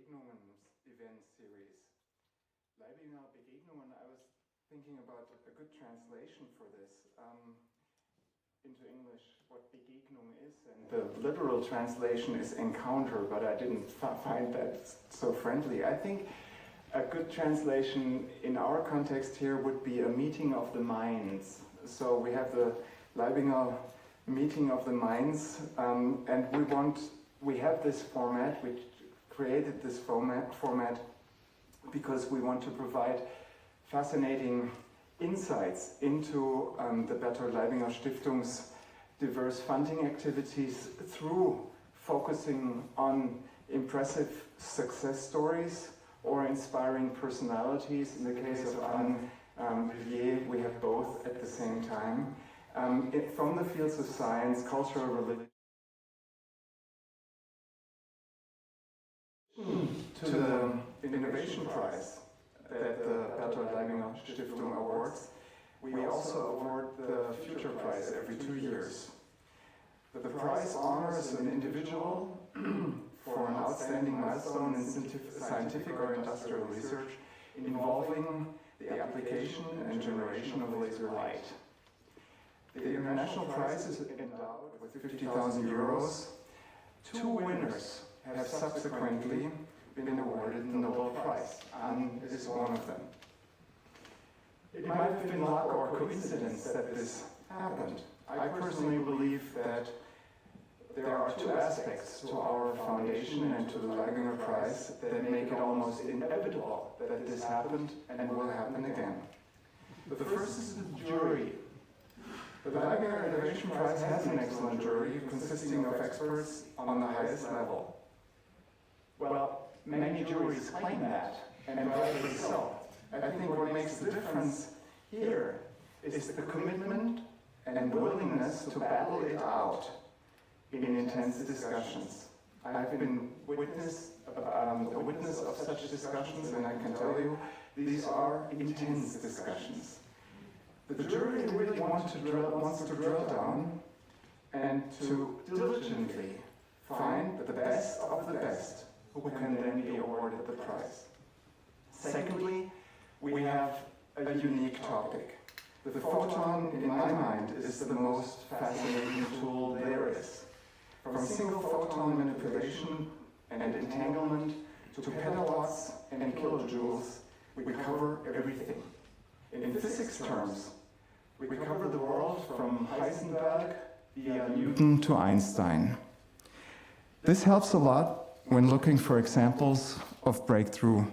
Begegnungen event series. Leibinger Begegnungen, I was thinking about a good translation for this into English, what Begegnung is, and the literal translation is encounter, but I didn't find that so friendly. I think a good translation in our context here would be a meeting of the minds. So we have the Leibinger meeting of the minds, and we have this format, we created this format because we want to provide fascinating insights into the Berthold Leibinger Stiftung's diverse funding activities through focusing on impressive success stories or inspiring personalities. In the case of Anne Villiers, we have both at the same time. From the fields of science, cultural, religion, to the Innovation Prize that the Berthold Leibinger Stiftung awards, we also award the Future Prize every 2 years. The prize honors an individual for an outstanding milestone in scientific or industrial research involving the application and generation of laser light. The international prize is endowed with 50,000 euros. 2 winners have subsequently been awarded the Nobel Prize, and is one of them. It might have been luck or coincidence that this happened. I personally believe that there are 2 aspects to our foundation and to the Leibinger Prize that make it almost inevitable that this happened and will happen again. The first is the jury. The Leibinger Innovation Prize has an excellent jury consisting of experts on the highest level. Well, many juries claim that, and rightly so. I think what makes the difference here is the commitment and willingness to battle it out in intense discussions. I've been a witness of such discussions, and I can tell you, these are intense discussions. The jury really wants to drill down and to diligently find the best of the best who can then be awarded the prize. Secondly, we have a unique topic. The photon, in my mind, is the most fascinating tool there is. From single photon manipulation and entanglement to petawatts and kilojoules, we cover everything. In physics terms, we cover the world from Heisenberg via Newton to Einstein. This helps a lot when looking for examples of breakthrough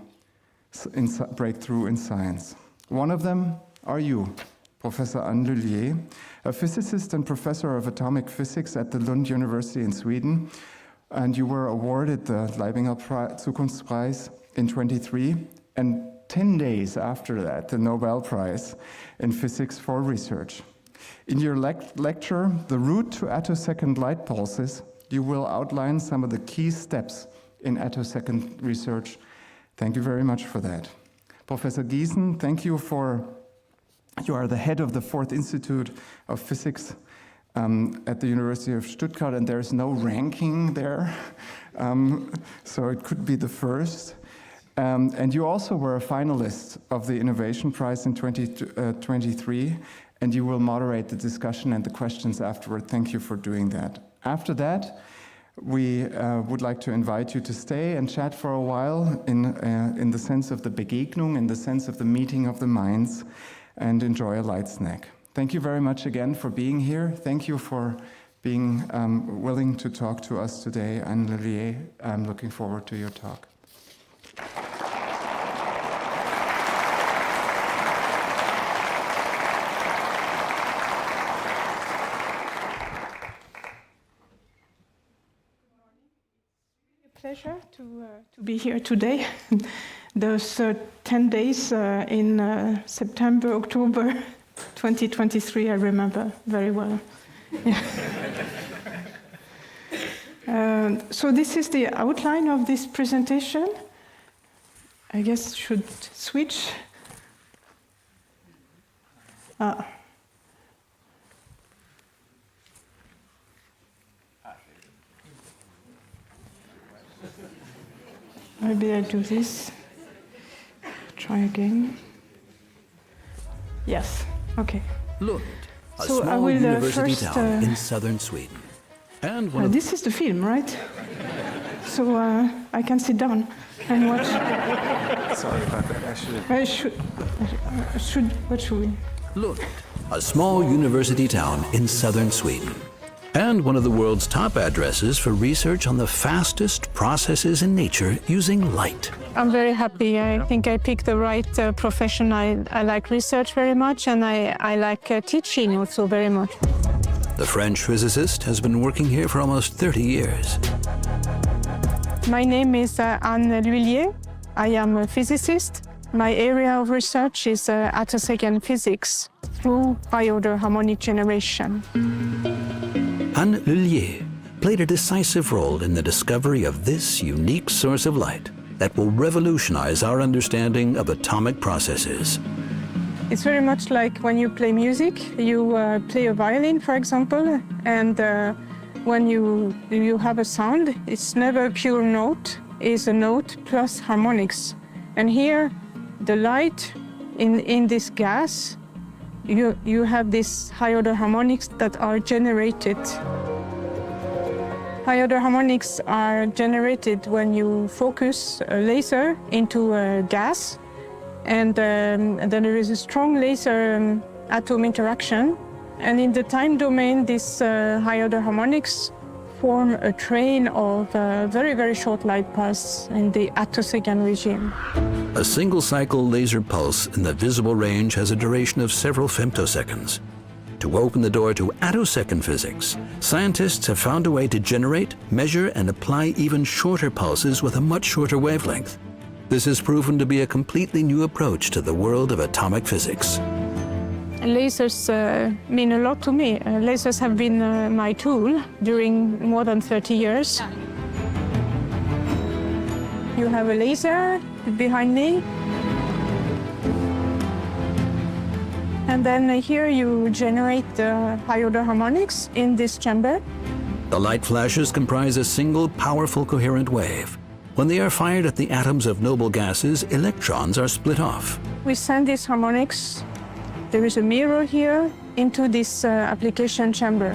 in science. One of them are you, Professor Anne Villiers, a physicist and professor of atomic physics at the Lund University in Sweden, and you were awarded the Leibinger Zukunftspreis in 23, and 10 days after that, the Nobel Prize in Physics for Research. In your lecture, The Route to Attosecond Light Pulses, you will outline some of the key steps in attosecond research. Thank you very much for that. Professor Giesen, thank you you are the head of the 4th Institute of Physics at the University of Stuttgart, and there's no ranking there, so it could be the first. And you also were a finalist of the Innovation Prize in 2023, and you will moderate the discussion and the questions afterward. Thank you for doing that. After that, we would like to invite you to stay and chat for a while in the sense of the Begegnung, in the sense of the meeting of the minds, and enjoy a light snack. Thank you very much again for being here. Thank you for being willing to talk to us today. Anne Villiers, I'm looking forward to your talk. Pleasure to be here today. Those 10 days in September, October 2023, I remember very well. Yeah. So this is the outline of this presentation. I guess should switch. Maybe I do this. Try again. Yes, okay. Lund, a So I small will, university first, town in southern Sweden. And one of This is the film, right? So I can sit down and watch. Sorry about that. I should. What should we? Lund, a small university town in southern Sweden. And one of the world's top addresses for research on the fastest processes in nature using light. I'm very happy. I think I picked the right profession. I like research very much, and I like teaching also very much. The French physicist has been working here for almost 30 years. My name is Anne Lhuillier. I am a physicist. My area of research is Attosecond physics through high-order harmonic generation. Anne Lhuillier played a decisive role in the discovery of this unique source of light that will revolutionize our understanding of atomic processes. It's very much like when you play music. You play a violin, for example, and when you have a sound, it's never a pure note. It's a note plus harmonics. And here, the light in this gas, you have these high-order harmonics that are generated. High-order harmonics are generated when you focus a laser into a gas, and then there is a strong laser atom interaction. And in the time domain, these high-order harmonics form a train of very, very short light pulse in the Attosecond regime. A single-cycle laser pulse in the visible range has a duration of several femtoseconds. To open the door to attosecond physics, scientists have found a way to generate, measure, and apply even shorter pulses with a much shorter wavelength. This has proven to be a completely new approach to the world of atomic physics. Lasers mean a lot to me. Lasers have been my tool during more than 30 years. You have a laser behind me. And then here you generate the high-order harmonics in this chamber. The light flashes comprise a single powerful coherent wave. When they are fired at the atoms of noble gases, electrons are split off. We send these harmonics, there is a mirror here, into this application chamber.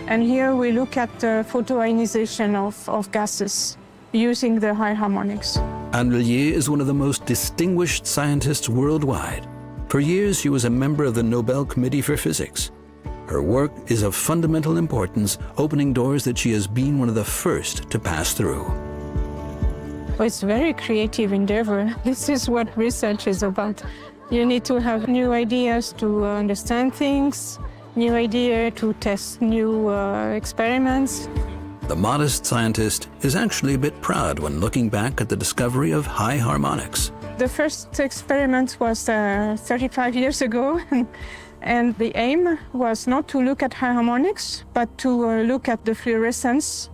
And here we look at the photoionization of gases using the high harmonics. Anne Lhuillier is one of the most distinguished scientists worldwide. For years, she was a member of the Nobel Committee for Physics. Her work is of fundamental importance, opening doors that she has been one of the first to pass through. Well, it's a very creative endeavor. This is what research is about. You need to have new ideas to understand things, new idea to test new experiments. The modest scientist is actually a bit proud when looking back at the discovery of high harmonics. The first experiment was 35 years ago, and the aim was not to look at high harmonics, but to look at the fluorescence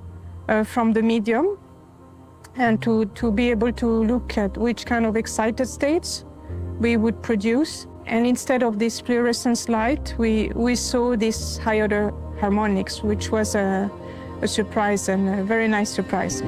from the medium, and to be able to look at which kind of excited states we would produce. And instead of this fluorescence light, we saw this high-order harmonics, which was a surprise, and a very nice surprise.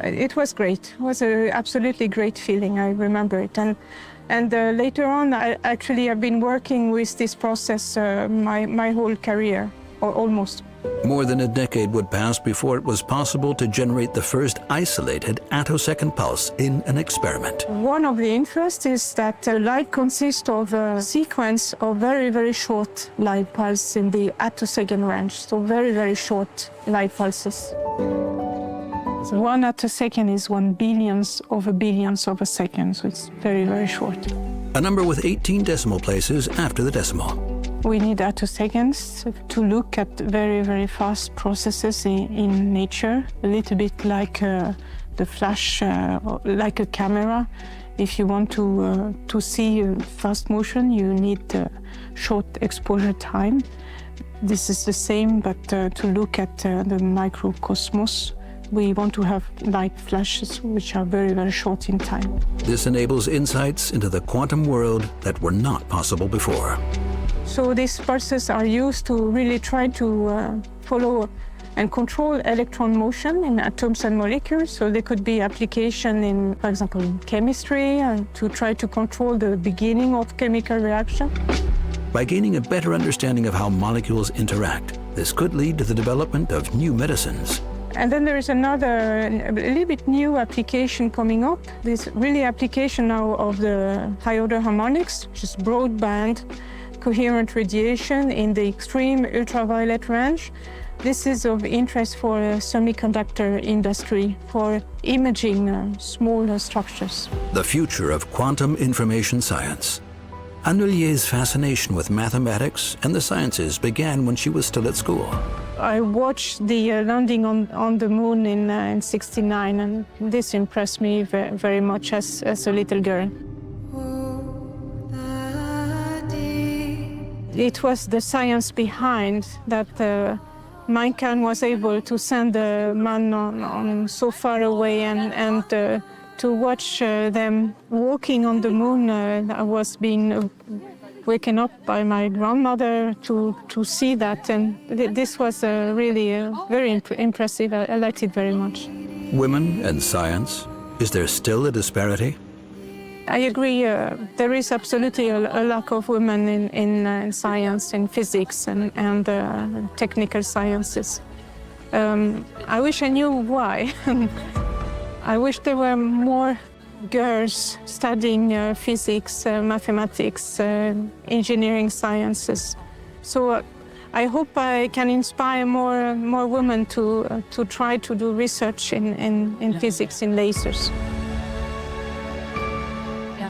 It was great. It was an absolutely great feeling. I remember it. And later on, I've been working with this process my whole career, or almost. More than a decade would pass before it was possible to generate the first isolated attosecond pulse in an experiment. One of the interests is that light consists of a sequence of very, very short light pulses in the attosecond range, so very, very short light pulses. So 1 attosecond is 1 billionth of a second, so it's very, very short. A number with 18 decimal places after the decimal. We need attoseconds to look at very, very fast processes in nature, a little bit like the flash, like a camera. If you want to see fast motion, you need short exposure time. This is the same, but to look at the microcosmos, we want to have light flashes which are very, very short in time. This enables insights into the quantum world that were not possible before. So these pulses are used to really try to follow and control electron motion in atoms and molecules. So there could be application in, for example, in chemistry, to try to control the beginning of chemical reaction. By gaining a better understanding of how molecules interact, this could lead to the development of new medicines. And then there is another, a little bit new application coming up. This really application now of the high-order harmonics, which is broadband coherent radiation in the extreme ultraviolet range. This is of interest for the semiconductor industry, for imaging smaller structures. The future of quantum information science. Annulier's fascination with mathematics and the sciences began when she was still at school. I watched the landing on the moon in '69, and this impressed me very much as a little girl. It was the science behind that mankind was able to send a man on so far away, and to watch them walking on the moon. I was being waken up by my grandmother to see that, and this was really very impressive. I liked it very much. Women and science, is there still a disparity? I agree, there is absolutely a lack of women in science, in physics and technical sciences. I wish I knew why. I wish there were more girls studying physics, mathematics, engineering sciences. So I hope I can inspire more women to try to do research in physics, in lasers.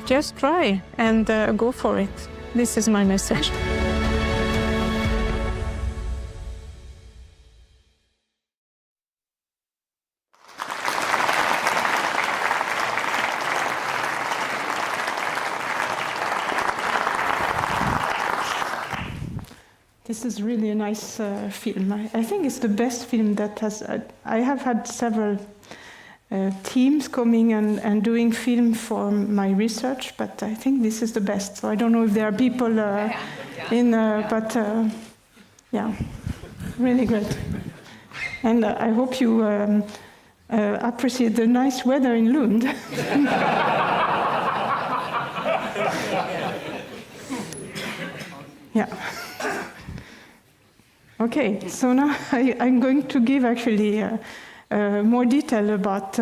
Just try and go for it. This is my message. This is really a nice film. I think it's the best film that has... I have had several teams coming and doing film for my research, but I think this is the best. So I don't know if there are people but yeah, really great. And I hope you appreciate the nice weather in Lund. Yeah. Okay, so now I'm going to give actually more detail about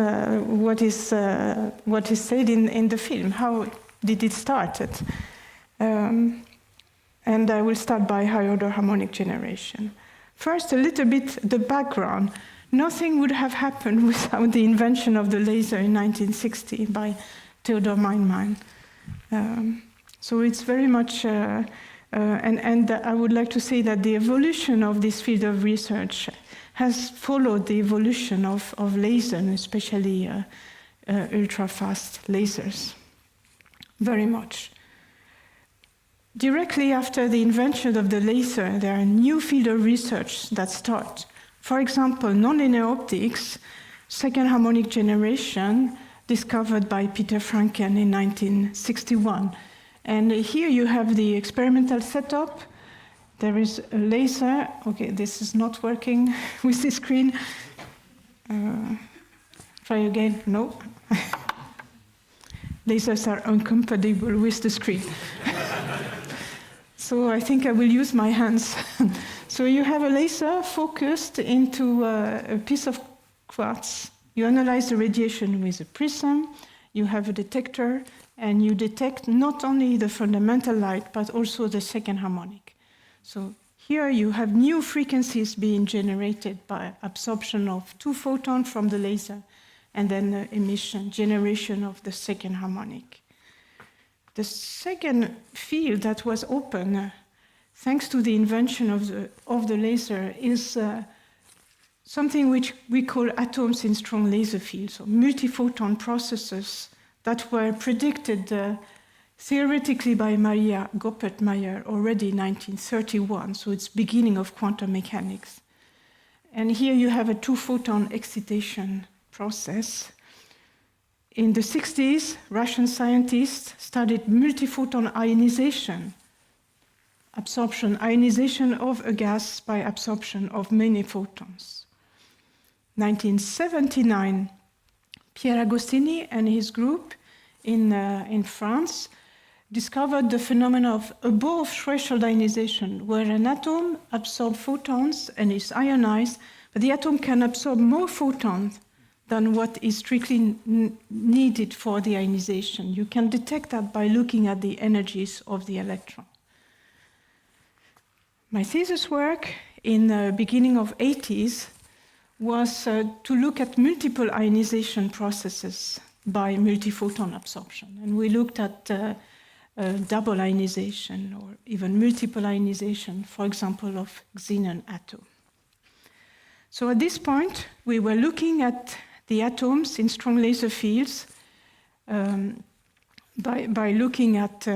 what is said in the film. How did it start? And I will start by high-order harmonic generation. First, a little bit the background. Nothing would have happened without the invention of the laser in 1960 by Theodor Meinmann. So it's very much, and I would like to say that the evolution of this field of research has followed the evolution of lasers, especially ultra-fast lasers, very much. Directly after the invention of the laser, there are new fields of research that start. For example, nonlinear optics, second harmonic generation, discovered by Peter Franken in 1961. And here you have the experimental setup. There is a laser. Okay, this is not working with the screen. Try again. No. Lasers are incompatible with the screen. So I think I will use my hands. So you have a laser focused into a piece of quartz. You analyze the radiation with a prism. You have a detector, and you detect not only the fundamental light, but also the second harmonic. So here you have new frequencies being generated by absorption of 2 photons from the laser, and then emission, generation of the second harmonic. The second field that was open, thanks to the invention of the laser, is something which we call atoms in strong laser fields, so multiphoton processes that were predicted theoretically by Maria Goeppert-Mayer already in 1931, so it's beginning of quantum mechanics. And here you have a 2-photon excitation process. In the 60s, Russian scientists studied multiphoton ionization, ionization of a gas by absorption of many photons. 1979, Pierre Agostini and his group in France discovered the phenomenon of above threshold ionization, where an atom absorbs photons and is ionized, but the atom can absorb more photons than what is strictly needed for the ionization. You can detect that by looking at the energies of the electron. My thesis work in the beginning of 80s was to look at multiple ionization processes by multiphoton absorption. And we looked at double ionization or even multiple ionization, for example, of xenon atom. So at this point, we were looking at the atoms in strong laser fields by looking at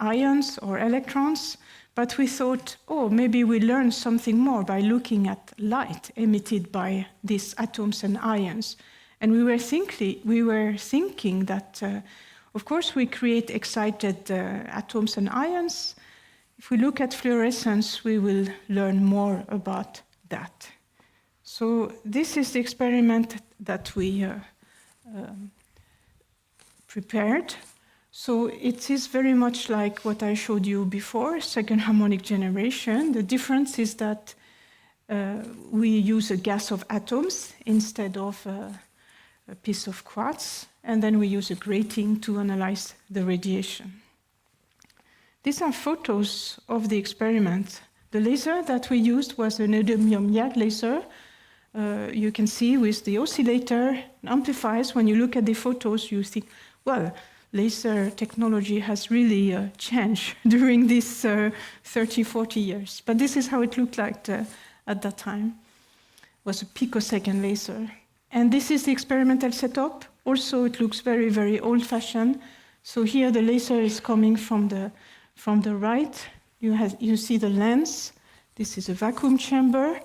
ions or electrons, but we thought, oh, maybe we learn something more by looking at light emitted by these atoms and ions. And we were thinking that, of course, we create excited atoms and ions. If we look at fluorescence, we will learn more about that. So this is the experiment that we prepared. So it is very much like what I showed you before, second harmonic generation. The difference is that we use a gas of atoms instead of a piece of quartz, and then we use a grating to analyze the radiation. These are photos of the experiment. The laser that we used was an neodymium YAG laser. You can see with the oscillator amplifiers, when you look at the photos, you think, well, laser technology has really changed during these 30, 40 years. But this is how it looked like at that time. It was a picosecond laser. And this is the experimental setup. Also, it looks very, very old-fashioned. So here the laser is coming from the right. You see the lens. This is a vacuum chamber.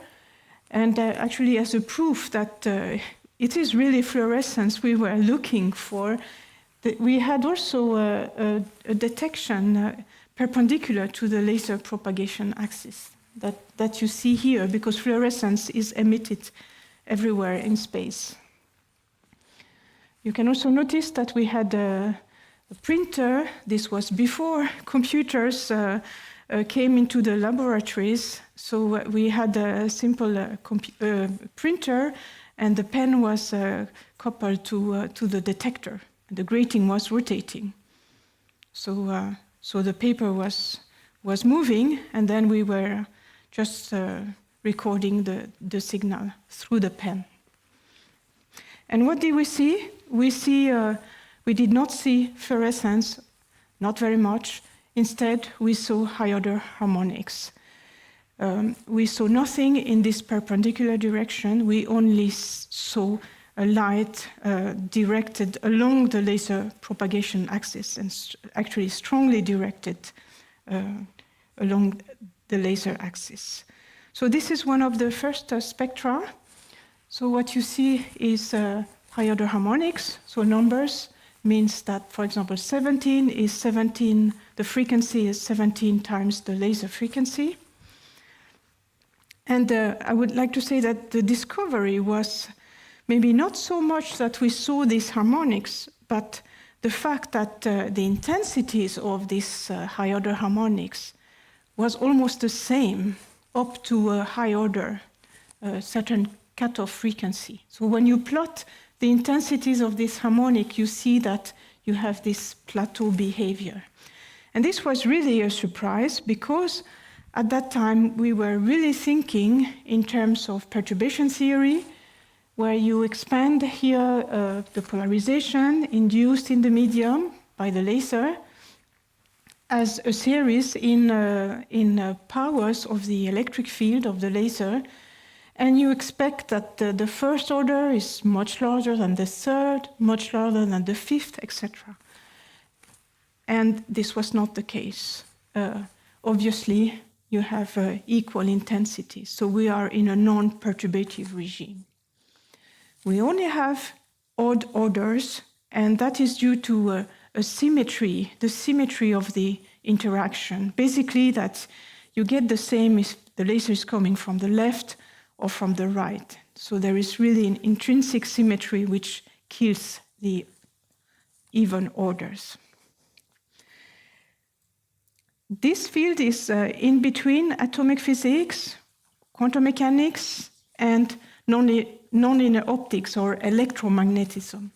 And actually, as a proof that it is really fluorescence we were looking for, we had also a detection perpendicular to the laser propagation axis that you see here, because fluorescence is emitted everywhere in space. You can also notice that we had a printer. This was before computers came into the laboratories. So we had a simple printer, and the pen was coupled to the detector. The grating was rotating. So the paper was moving, and then we were just recording the signal through the pen. And what did we see? We did not see fluorescence, not very much. Instead, we saw high-order harmonics. We saw nothing in this perpendicular direction. We only saw a light directed along the laser propagation axis, and actually strongly directed along the laser axis. So this is one of the first spectra. So what you see is high-order harmonics. So numbers means that, for example, 17 is 17, the frequency is 17 times the laser frequency. And I would like to say that the discovery was maybe not so much that we saw these harmonics, but the fact that the intensities of these high-order harmonics was almost the same up to a high order, certain cutoff frequency. So when you plot the intensities of this harmonic, you see that you have this plateau behavior. And this was really a surprise, because at that time we were really thinking in terms of perturbation theory, where you expand here the polarization induced in the medium by the laser as a series in powers of the electric field of the laser. And you expect that the first order is much larger than the third, much larger than the fifth, etc. And this was not the case. Obviously, you have equal intensity. So we are in a non-perturbative regime. We only have odd orders, and that is due to a symmetry, the symmetry of the interaction. Basically, that you get the same if the laser is coming from the left or from the right. So there is really an intrinsic symmetry which kills the even orders. This field is in between atomic physics, quantum mechanics, and nonlinear optics or electromagnetism.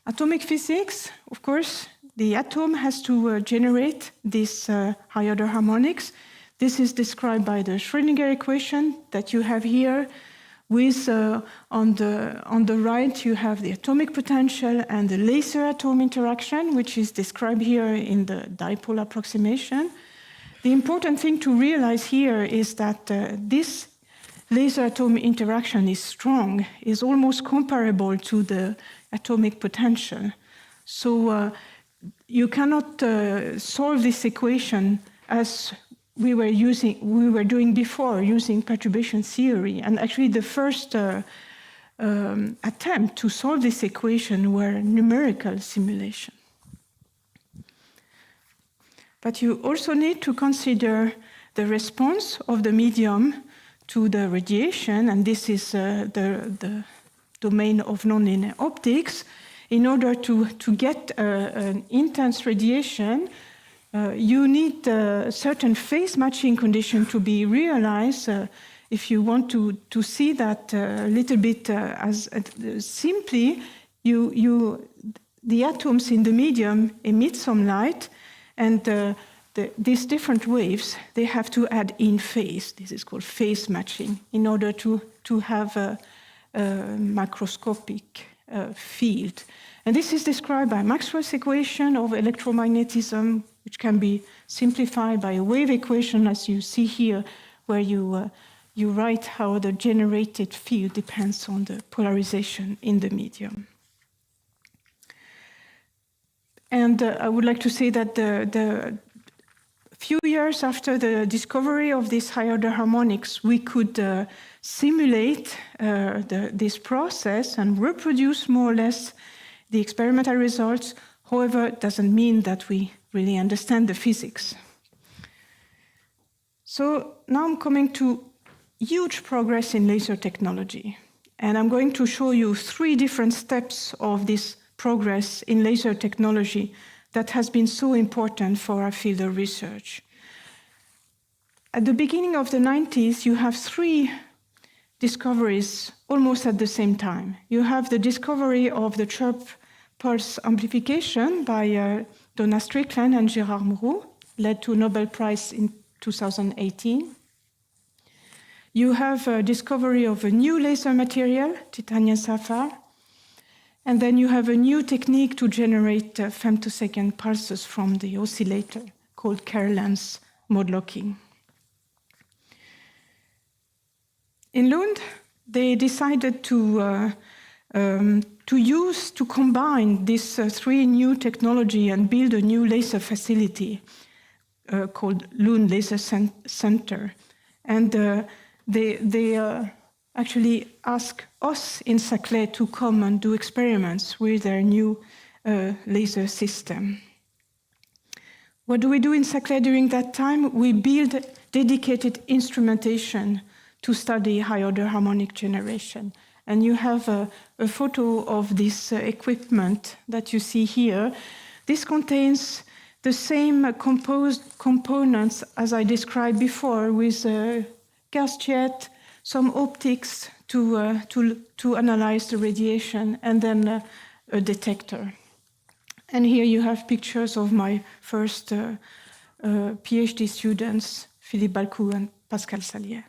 Atomic physics, of course, the atom has to generate these high-order harmonics. This is described by the Schrödinger equation that you have here. With on the right, you have the atomic potential and the laser-atom interaction, which is described here in the dipole approximation. The important thing to realize here is that this laser-atom interaction is strong, is almost comparable to the atomic potential. So you cannot solve this equation as we were doing before, using perturbation theory. And actually the first attempt to solve this equation were numerical simulation. But you also need to consider the response of the medium to the radiation, and this is the domain of nonlinear optics. In order to get an intense radiation, you need certain phase matching condition to be realized. If you want to see that a little bit as simply, the atoms in the medium emit some light, and these different waves, they have to add in phase. This is called phase matching, in order to have a macroscopic field. And this is described by Maxwell's equation of electromagnetism, which can be simplified by a wave equation, as you see here, where you write how the generated field depends on the polarization in the medium. And I would like to say that the few years after the discovery of these high-order harmonics, we could simulate this process and reproduce more or less the experimental results. However, it doesn't mean that we really understand the physics. So now I'm coming to huge progress in laser technology. And I'm going to show you 3 different steps of this progress in laser technology that has been so important for our field of research. At the beginning of the 90s, you have 3 discoveries almost at the same time. You have the discovery of the chirp pulse amplification by Donna Strickland and Gérard Moreau, led to a Nobel Prize in 2018. You have a discovery of a new laser material, titanium sapphire, and then you have a new technique to generate femtosecond pulses from the oscillator called Kerr-Lenz mode locking. In Lund, they decided to combine these 3 new technology and build a new laser facility called Lund Laser Center. And they actually asked us in Saclay to come and do experiments with their new laser system. What do we do in Saclay during that time? We build dedicated instrumentation to study high-order harmonic generation. And you have a photo of this equipment that you see here. This contains the same components as I described before, with a gas jet, some optics to analyze the radiation, and then a detector. And here you have pictures of my first PhD students, Philippe Balcou and Pascal Salier.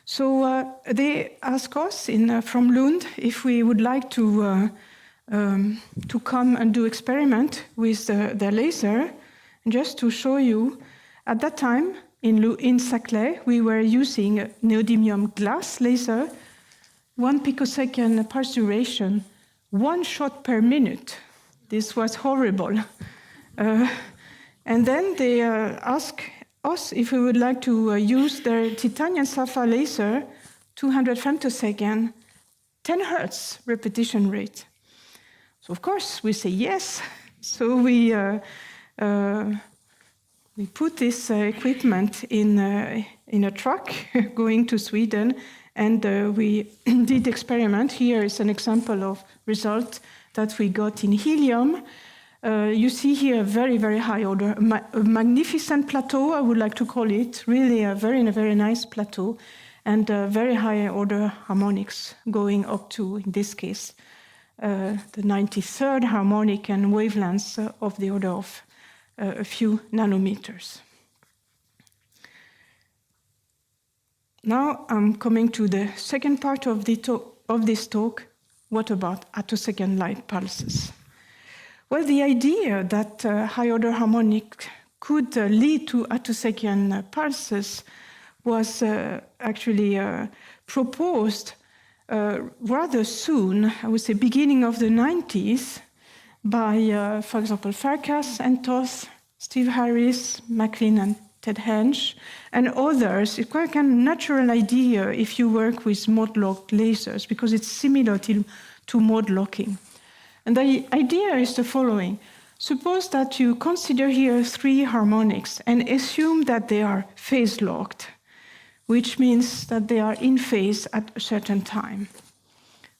So they asked us from Lund if we would like to come and do experiment with their laser. And just to show you, at that time in Saclay, we were using a neodymium glass laser, 1 picosecond pulse duration, 1 shot per minute. This was horrible. And then they asked us if we would like to use their titanium sapphire laser, 200 femtosecond, 10 Hertz repetition rate. So of course we say yes. So we We put this equipment in a truck going to Sweden, and we did experiment. Here is an example of result that we got in helium. You see here a very, very high order, a magnificent plateau, I would like to call it, really a very nice plateau, and very high order harmonics going up to, in this case, the 93rd harmonic and wavelengths of the order of a few nanometers. Now I'm coming to the second part of this talk. What about attosecond light pulses? Well, the idea that high-order harmonic could lead to attosecond pulses was actually proposed rather soon, I would say beginning of the 90s, by, for example, Farkas and Toth, Steve Harris, McLean and Ted Hensch, and others. It's quite a natural idea if you work with mode-locked lasers, because it's similar to mode locking. And the idea is the following. Suppose that you consider here 3 harmonics and assume that they are phase-locked, which means that they are in phase at a certain time.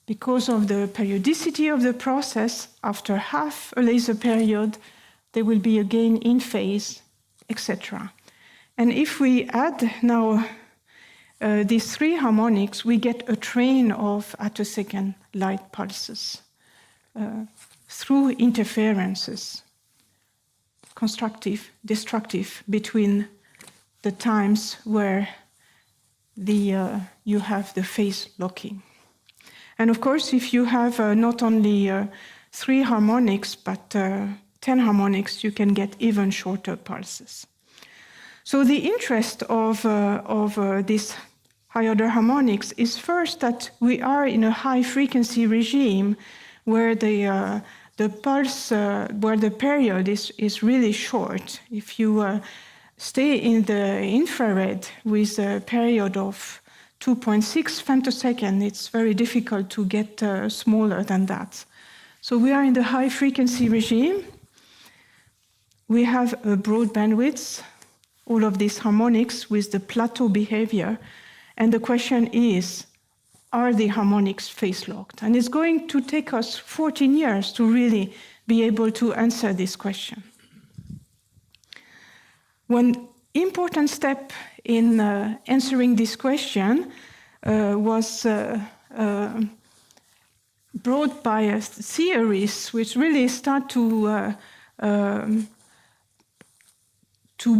Because of the periodicity of the process, after half a laser period, they will be again in phase, etc. And if we add now these 3 harmonics, we get a train of attosecond light pulses through interferences, constructive, destructive, between the times where you have the phase locking. And of course, if you have not only 3 harmonics, but 10 harmonics, you can get even shorter pulses. So the interest of this high-order harmonics is first that we are in a high-frequency regime where the pulse, where the period is really short. If you stay in the infrared with a period of 2.6 femtosecond, it's very difficult to get smaller than that. So we are in the high-frequency regime. We have a broad bandwidth, all of these harmonics with the plateau behavior. And the question is, are the harmonics phase-locked? And it's going to take us 14 years to really be able to answer this question. One important step in answering this question was brought by a theories which really start to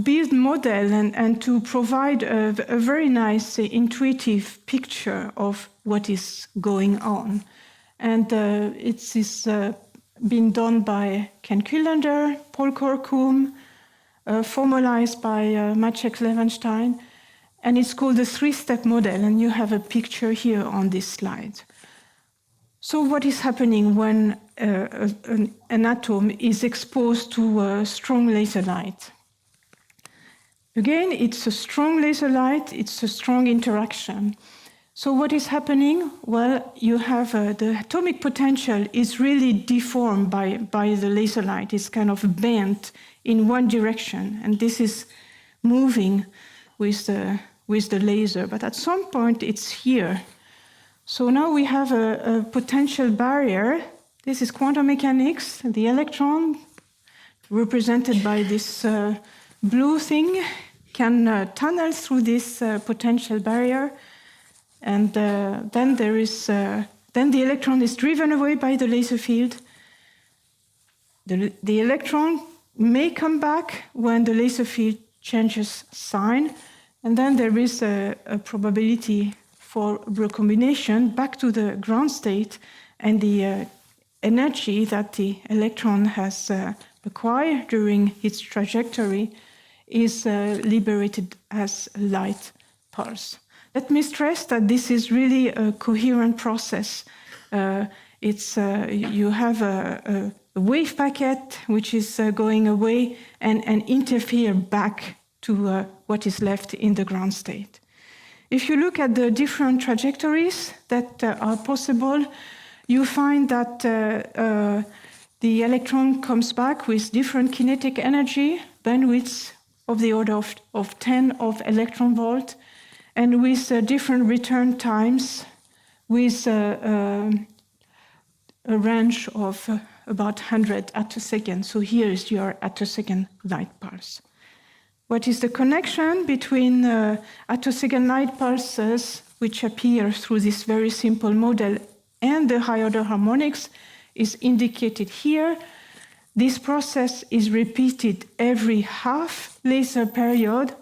build model and to provide a very nice intuitive picture of what is going on. And it's been done by Ken Kullander, Paul Corkum, formalized by Maciek Lewenstein, and it's called the 3-step model, and you have a picture here on this slide. So what is happening when an atom is exposed to strong laser light? Again, it's a strong laser light, it's a strong interaction. So what is happening? Well, you have the atomic potential is really deformed by the laser light. It's kind of bent in one direction, and this is moving with the laser. But at some point, it's here. So now we have a potential barrier. This is quantum mechanics. The electron, represented by this blue thing, can tunnel through this potential barrier, and then the electron is driven away by the laser field. The electron may come back when the laser field changes sign, and then there is a probability for recombination back to the ground state, and the energy that the electron has acquired during its trajectory is liberated as a light pulse. Let me stress that this is really a coherent process. You have a wave packet which is going away and interfere back to what is left in the ground state. If you look at the different trajectories that are possible, you find that the electron comes back with different kinetic energy, bandwidths of the order of 10 of electron volt, and with different return times, with a range of about 100 attoseconds. So here is your attosecond light pulse. What is the connection between attosecond light pulses, which appear through this very simple model, and the high-order harmonics is indicated here. This process is repeated every half laser period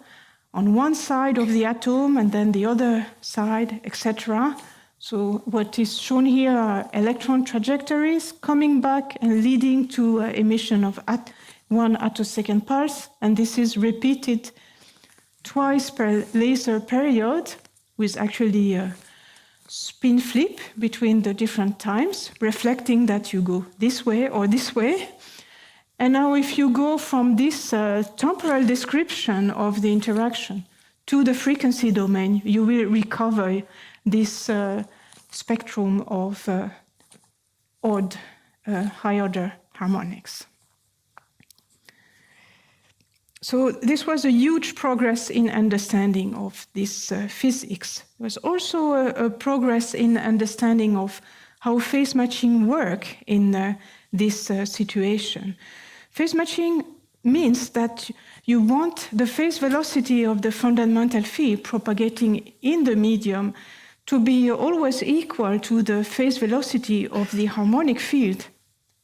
on one side of the atom and then the other side, etc. So what is shown here are electron trajectories coming back and leading to emission of one attosecond pulse, and this is repeated twice per laser period with actually a spin flip between the different times, reflecting that you go this way or this way. And now if you go from this temporal description of the interaction to the frequency domain, you will recover this spectrum of odd high-order harmonics. So this was a huge progress in understanding of this physics. There was also a progress in understanding of how phase matching work in this situation. Phase matching means that you want the phase velocity of the fundamental field propagating in the medium to be always equal to the phase velocity of the harmonic field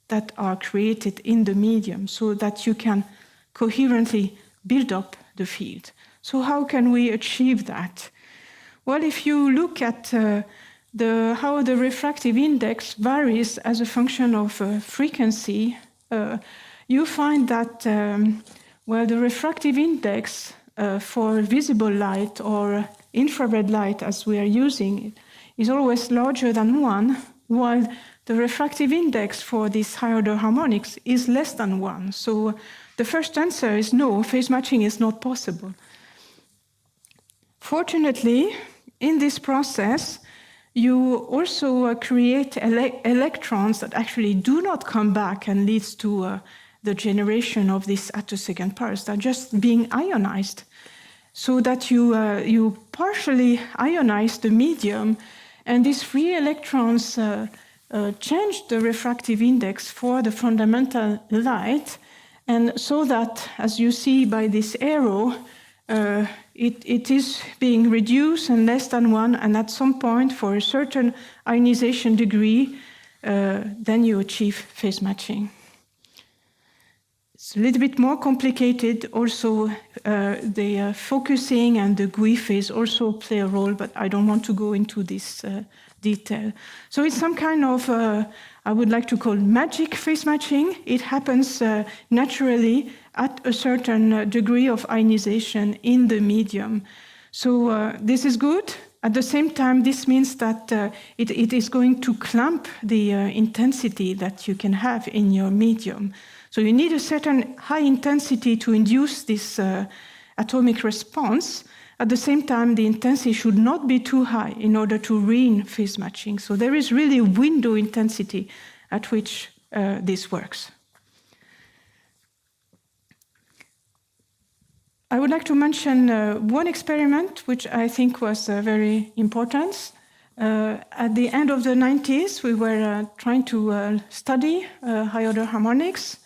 that are created in the medium, so that you can coherently build up the field. So how can we achieve that? Well, if you look at how the refractive index varies as a function of frequency, you find that the refractive index for visible light or infrared light, as we are using it, is always larger than 1, while the refractive index for these high-order harmonics is less than 1. So the first answer is no, phase matching is not possible. Fortunately, in this process, you also create electrons that actually do not come back and leads to the generation of this attosecond pulse. They're just being ionized, so that you partially ionize the medium, and these free electrons change the refractive index for the fundamental light, and so that, as you see by this arrow, it is being reduced and less than 1, and at some point, for a certain ionization degree, then you achieve phase matching. It's a little bit more complicated. Also, the focusing and the GUI phase also play a role, but I don't want to go into this detail. So it's some kind of, I would like to call magic phase matching. It happens naturally at a certain degree of ionization in the medium. So this is good. At the same time, this means that it is going to clamp the intensity that you can have in your medium. So you need a certain high intensity to induce this atomic response. At the same time, the intensity should not be too high in order to ruin phase matching. So there is really a window intensity at which this works. I would like to mention one experiment which I think was very important. At the end of the 90s, we were trying to study high-order harmonics.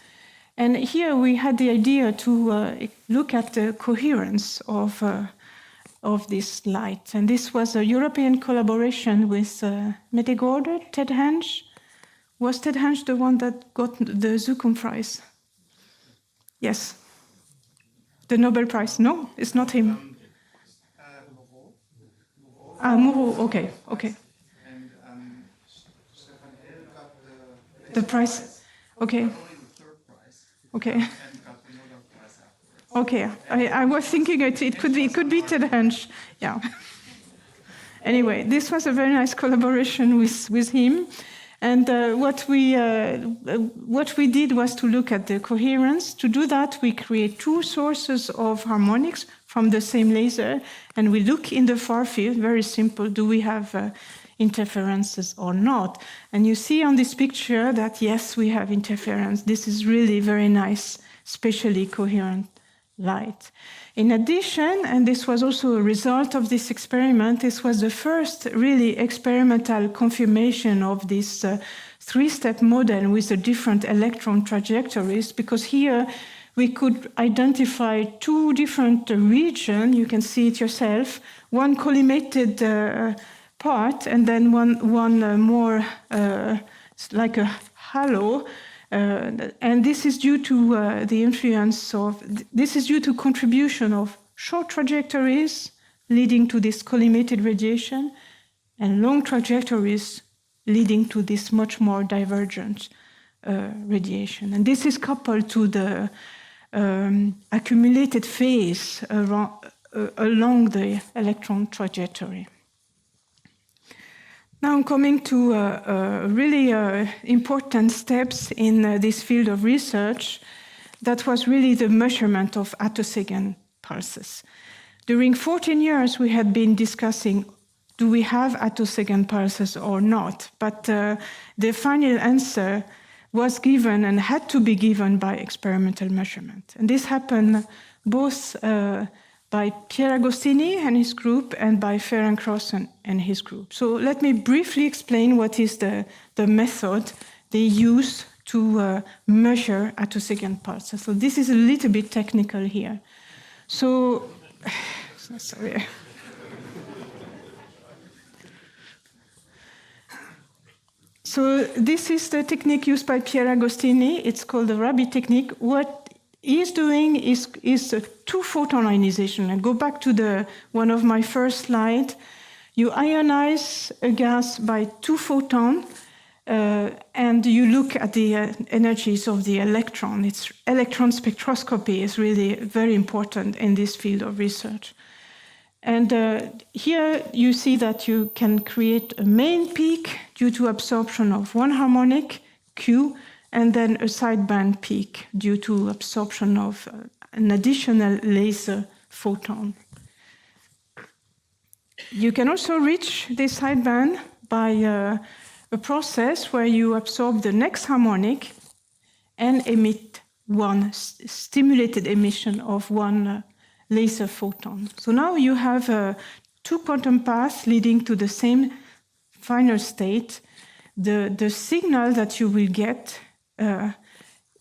And here we had the idea to look at the coherence of this light. And this was a European collaboration with Metegorder, Ted Henge. Was Ted Henge the one that got the Zukunftspreis? Yes. The Nobel Prize? No, it's not him. Moreau, okay. And Stefan Hell got the prize. Okay. Okay. Okay. I was thinking it could be Ted Henge. Yeah. Anyway, this was a very nice collaboration with him. And what we did was to look at the coherence. To do that, we create 2 sources of harmonics from the same laser, and we look in the far field. Very simple. Do we have interferences or not? And you see on this picture that yes, we have interference. This is really very nice, spatially coherent light. In addition, and this was also a result of this experiment, this was the first really experimental confirmation of this three-step model with the different electron trajectories, because here we could identify two different regions. You can see it yourself, one collimated part and then one more like a halo. And this is due to the influence of, this is due to contribution of short trajectories leading to this collimated radiation and long trajectories leading to this much more divergent radiation. And this is coupled to the accumulated phase along the electron trajectory. Now I'm coming to really important steps in this field of research. That was really the measurement of attosecond pulses. During 14 years, we had been discussing, do we have attosecond pulses or not? But the final answer was given and had to be given by experimental measurement. And this happened both by Pierre Agostini and his group and by Ferenc Rossen and his group. So let me briefly explain what is the method they use to measure attosecond pulses. So this is a little bit technical here. So, sorry. So this is the technique used by Pierre Agostini. It's called the Rabi technique. What he's doing is a two-photon ionization. I go back to one of my first slides. You ionize a gas by two photons, and you look at the energies of the electron. Electron spectroscopy is really very important in this field of research. And here you see that you can create a main peak due to absorption of one harmonic, Q, and then a sideband peak due to absorption of an additional laser photon. You can also reach this sideband by a process where you absorb the next harmonic and emit one stimulated emission of one laser photon. So now you have two quantum paths leading to the same final state. The signal that you will get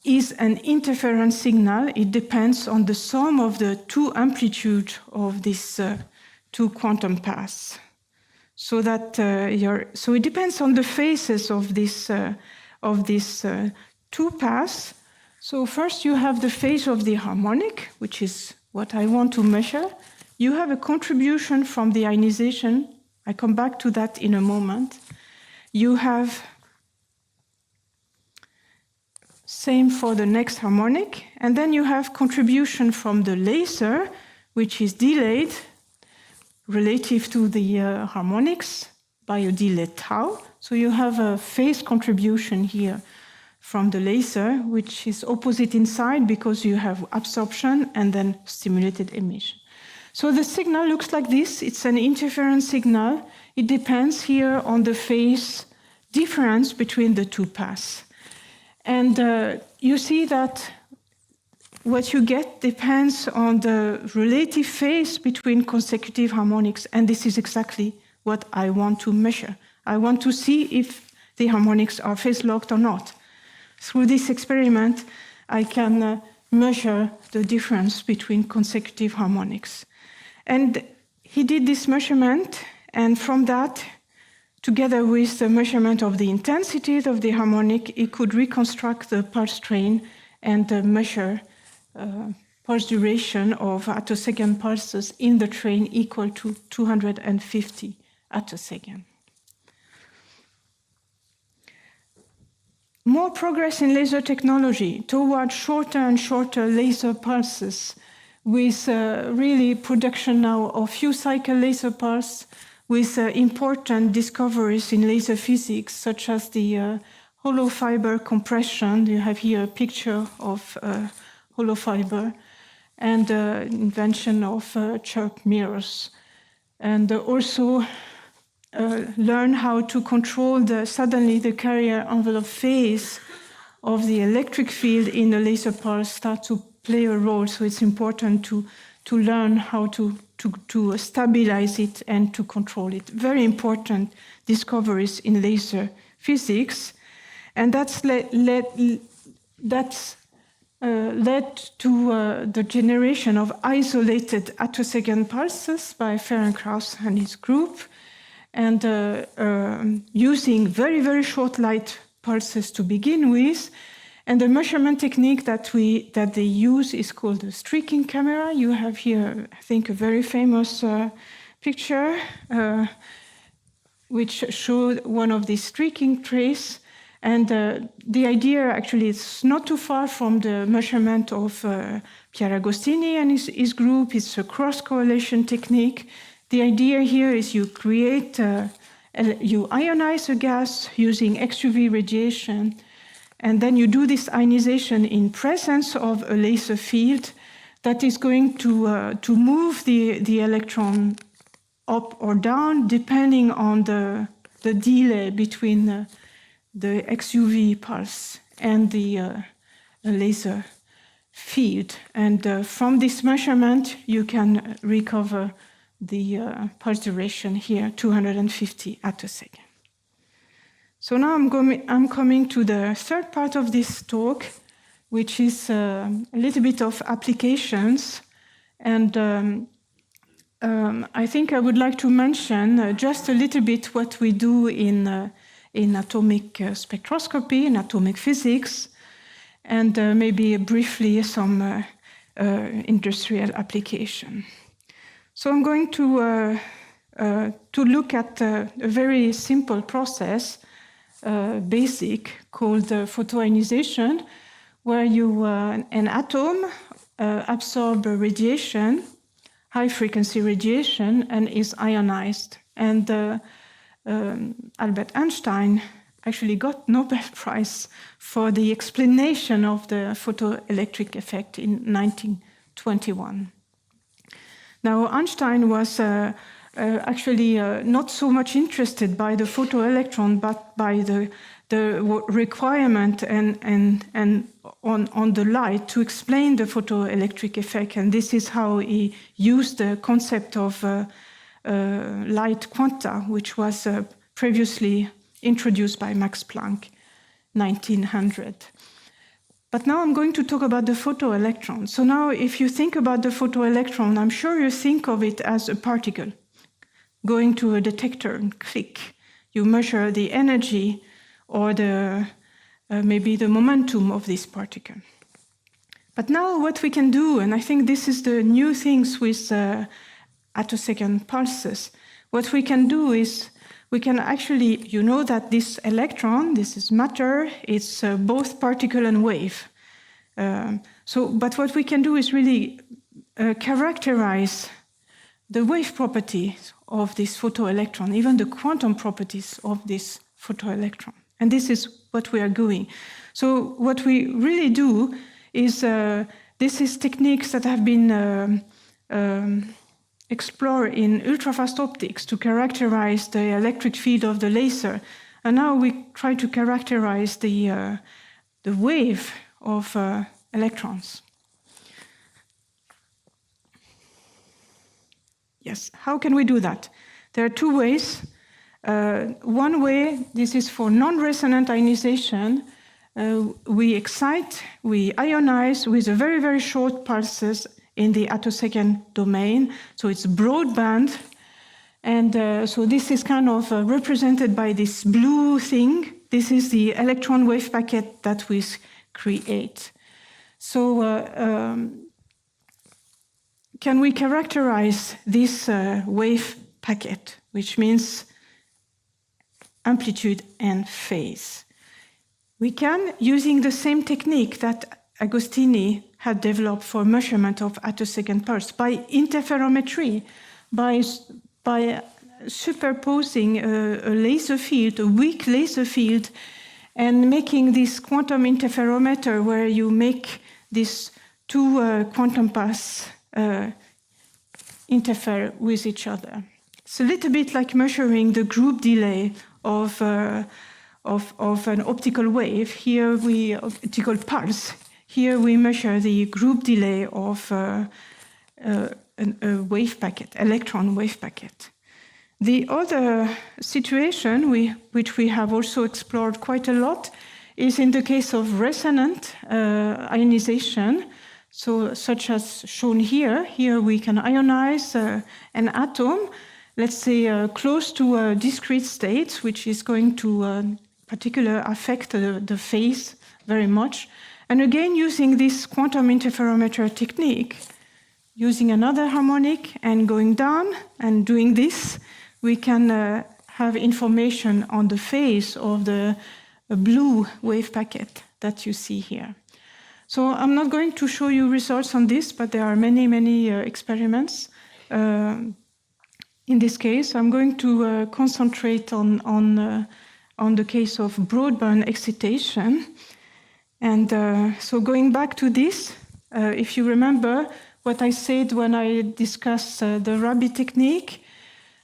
is an interference signal. It depends on the sum of the two amplitudes of these two quantum paths. So that so it depends on the phases of these two paths. So first you have the phase of the harmonic, which is what I want to measure. You have a contribution from the ionization. I come back to that in a moment. You have same for the next harmonic. And then you have contribution from the laser, which is delayed relative to the harmonics by a delay tau. So you have a phase contribution here from the laser, which is opposite inside because you have absorption and then stimulated emission. So the signal looks like this. It's an interference signal. It depends here on the phase difference between the two paths. And you see that what you get depends on the relative phase between consecutive harmonics, and this is exactly what I want to measure. I want to see if the harmonics are phase-locked or not. Through this experiment, I can measure the difference between consecutive harmonics. And he did this measurement, and from that, together with the measurement of the intensity of the harmonic, he could reconstruct the pulse train and measure pulse duration of attosecond pulses in the train equal to 250 attoseconds. More progress in laser technology towards shorter and shorter laser pulses, with really production now of few cycle laser pulse, with important discoveries in laser physics, such as the hollow fiber compression. You have here a picture of hollow fiber, and invention of chirp mirrors, and also learn how to control suddenly the carrier envelope phase of the electric field in the laser pulse start to play a role. So it's important to learn how to stabilize it and to control it. Very important discoveries in laser physics. And that's led to the generation of isolated attosecond pulses by Ferencz and his group, and using very, very short light pulses to begin with. And the measurement technique that they use is called the streaking camera. You have here, I think, a very famous picture which showed one of these streaking traces. And the idea actually is not too far from the measurement of Pierre Agostini and his group. It's a cross-correlation technique. The idea here is you create, you ionize a gas using XUV radiation, and then you do this ionization in presence of a laser field that is going to move the electron up or down depending on the delay between the XUV pulse and the laser field. And from this measurement, you can recover the pulse duration here, 250 attoseconds. So now I'm coming to the third part of this talk, which is a little bit of applications. And I think I would like to mention just a little bit what we do in atomic spectroscopy, in atomic physics, and maybe briefly some industrial application. So I'm going to look at a very simple process, basic, called photoionization, where an atom absorbs radiation, high-frequency radiation, and is ionized. And Albert Einstein actually got Nobel Prize for the explanation of the photoelectric effect in 1921. Now, Einstein was actually not so much interested by the photoelectron, but by the requirement and on the light to explain the photoelectric effect. And this is how he used the concept of light quanta, which was previously introduced by Max Planck, 1900. But now I'm going to talk about the photoelectron. So now if you think about the photoelectron, I'm sure you think of it as a particle going to a detector and click. You measure the energy or maybe the momentum of this particle. But now what we can do, and I think this is the new things with attosecond pulses, what we can do is we can actually, you know that this electron, this is matter, it's both particle and wave. But what we can do is really characterize the wave properties of this photoelectron, even the quantum properties of this photoelectron. And this is what we are doing. So what we really do is, this is techniques that have been explored in ultrafast optics to characterize the electric field of the laser. And now we try to characterize the wave of electrons. Yes, how can we do that? There are two ways. One way, this is for non-resonant ionization. We excite, we ionize with a very, very short pulses in the attosecond domain. So it's broadband. And so this is kind of represented by this blue thing. This is the electron wave packet that we create. So can we characterize this wave packet, which means amplitude and phase? We can, using the same technique that Agostini had developed for measurement of attosecond pulse, by interferometry, by superposing a laser field, a weak laser field, and making this quantum interferometer where you make these two quantum paths interfere with each other. It's a little bit like measuring the group delay of an optical wave. Here optical pulse. here we measure the group delay of a wave packet, electron wave packet. The other situation, which we have also explored quite a lot, is in the case of resonant ionization, so such as shown here. Here we can ionize an atom, let's say close to a discrete state, which is going to particularly affect the phase very much. And again, using this quantum interferometer technique, using another harmonic and going down and doing this, we can have information on the phase of the blue wave packet that you see here. So I'm not going to show you results on this, but there are many, many experiments. In this case, I'm going to concentrate on the case of broadband excitation. And so going back to this, if you remember what I said when I discussed the Rabi technique,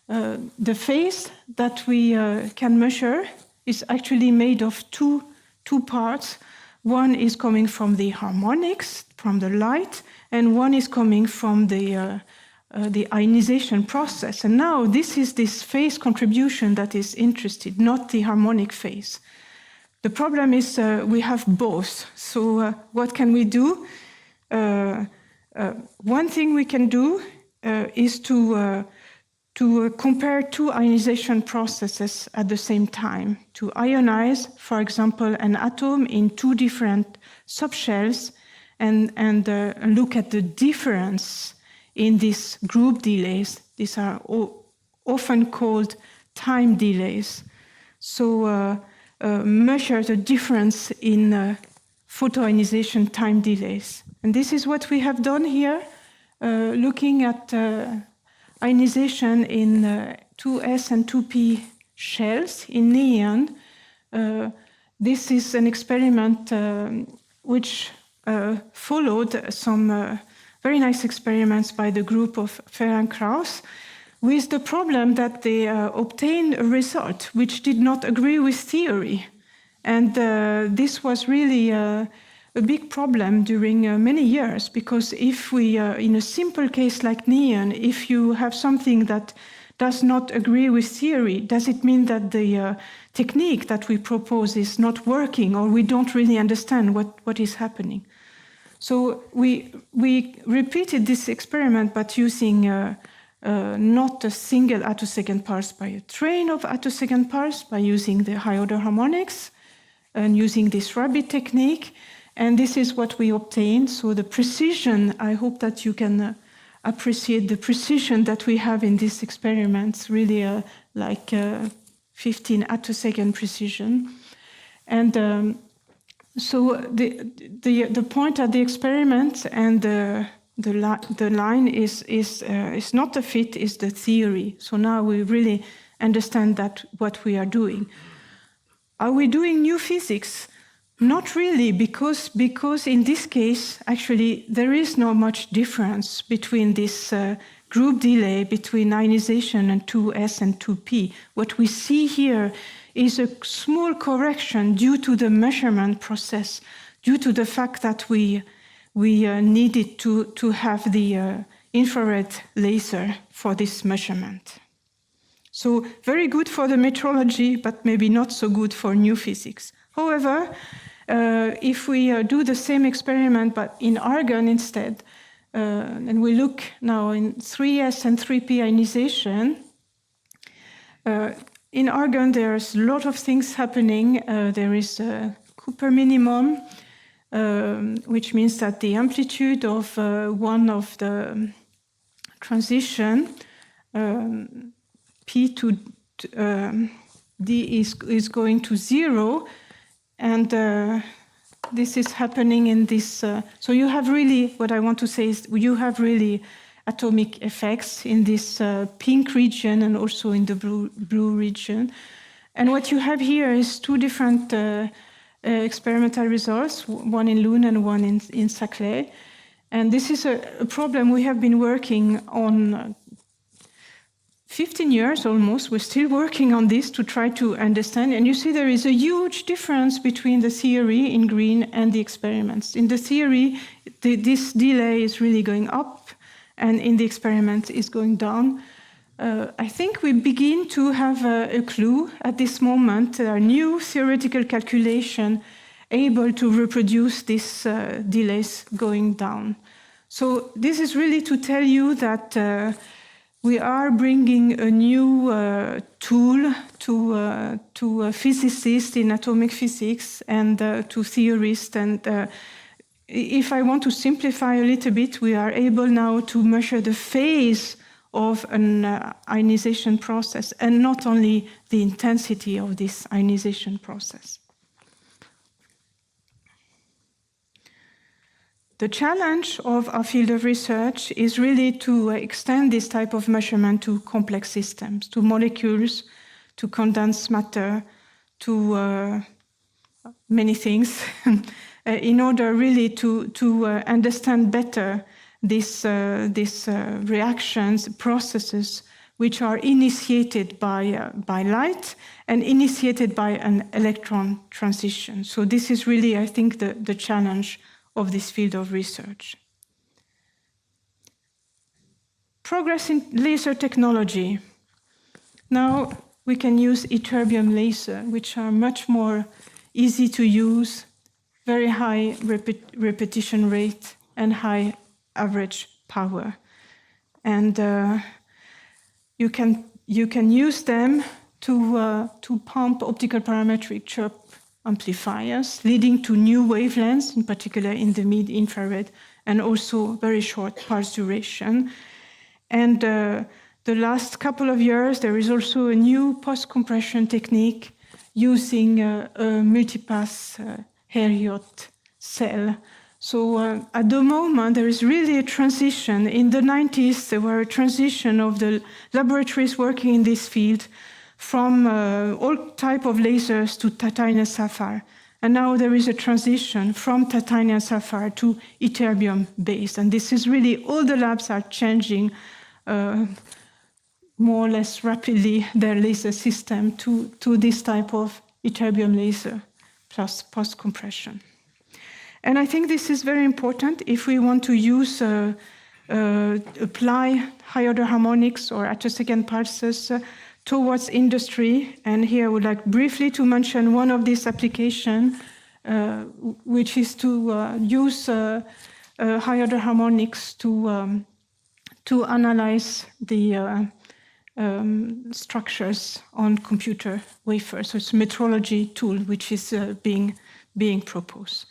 the phase that we can measure is actually made of two parts. One is coming from the harmonics, from the light, and one is coming from the ionization process. And now this is this phase contribution that is interested, not the harmonic phase. The problem is we have both. So what can we do? One thing we can do is to compare two ionization processes at the same time, to ionize, for example, an atom in two different subshells and look at the difference in these group delays. These are often called time delays. So measure the difference in photoionization time delays. And this is what we have done here, looking at ionization in 2s and 2p shells in neon. This is an experiment which followed some very nice experiments by the group of Fer and Krauss, with the problem that they obtained a result which did not agree with theory. And this was really a big problem during many years, because if we, in a simple case like neon, if you have something that does not agree with theory, does it mean that the technique that we propose is not working, or we don't really understand what is happening? So we repeated this experiment, but using not a single attosecond pulse, by a train of attosecond pulse, by using the high order harmonics and using this Rabi technique. And this is what we obtained. So the precision, I hope that you can appreciate the precision that we have in these experiments, really like 15 attosecond precision. And so the point at the experiment and the line is not the fit, is the theory. So now we really understand that what we are doing. Are we doing new physics? Not really, because in this case, actually, there is not much difference between this group delay between ionization and 2s and 2p. What we see here is a small correction due to the measurement process, due to the fact that we needed to have the infrared laser for this measurement. So very good for the metrology, but maybe not so good for new physics. However, if we do the same experiment but in argon instead, and we look now in 3s and 3p ionization, in argon there's a lot of things happening. There is a Cooper minimum, which means that the amplitude of one of the transition, P to D is going to 0, and this is happening in this. So you have really, what I want to say is you have really atomic effects in this pink region and also in the blue region. And what you have here is two different experimental results, one in Lund and one in Saclay. And this is a problem we have been working on 15 years almost, we're still working on this to try to understand. And you see there is a huge difference between the theory in green and the experiments. In the theory, this delay is really going up, and in the experiment is going down. I think we begin to have a clue at this moment. There are new theoretical calculations able to reproduce these delays going down. So this is really to tell you that we are bringing a new tool to physicists in atomic physics and to theorists. And if I want to simplify a little bit, we are able now to measure the phase of an ionization process and not only the intensity of this ionization process. The challenge of our field of research is really to extend this type of measurement to complex systems, to molecules, to condensed matter, to many things, in order really to understand better these reactions, processes, which are initiated by light and initiated by an electron transition. So this is really, I think, the challenge of this field of research. Progress in laser technology. Now we can use ytterbium laser, which are much more easy to use, very high repetition rate, and high average power. And you can use them to pump optical parametric chirp amplifiers, leading to new wavelengths, in particular in the mid-infrared, and also very short pulse duration. And the last couple of years, there is also a new post-compression technique using a multipass Heriot cell. So at the moment, there is really a transition. In the 90s, there were a transition of the laboratories working in this field from all type of lasers to titanium sapphire. And now there is a transition from titanium sapphire to ytterbium based. And this is really, all the labs are changing more or less rapidly their laser system to this type of ytterbium laser plus post-compression. And I think this is very important if we want to use, apply high-order harmonics or attosecond pulses towards industry. And here I would like briefly to mention one of these applications, which is to use high-order harmonics to analyze the structures on computer wafers. So it's a metrology tool which is being proposed.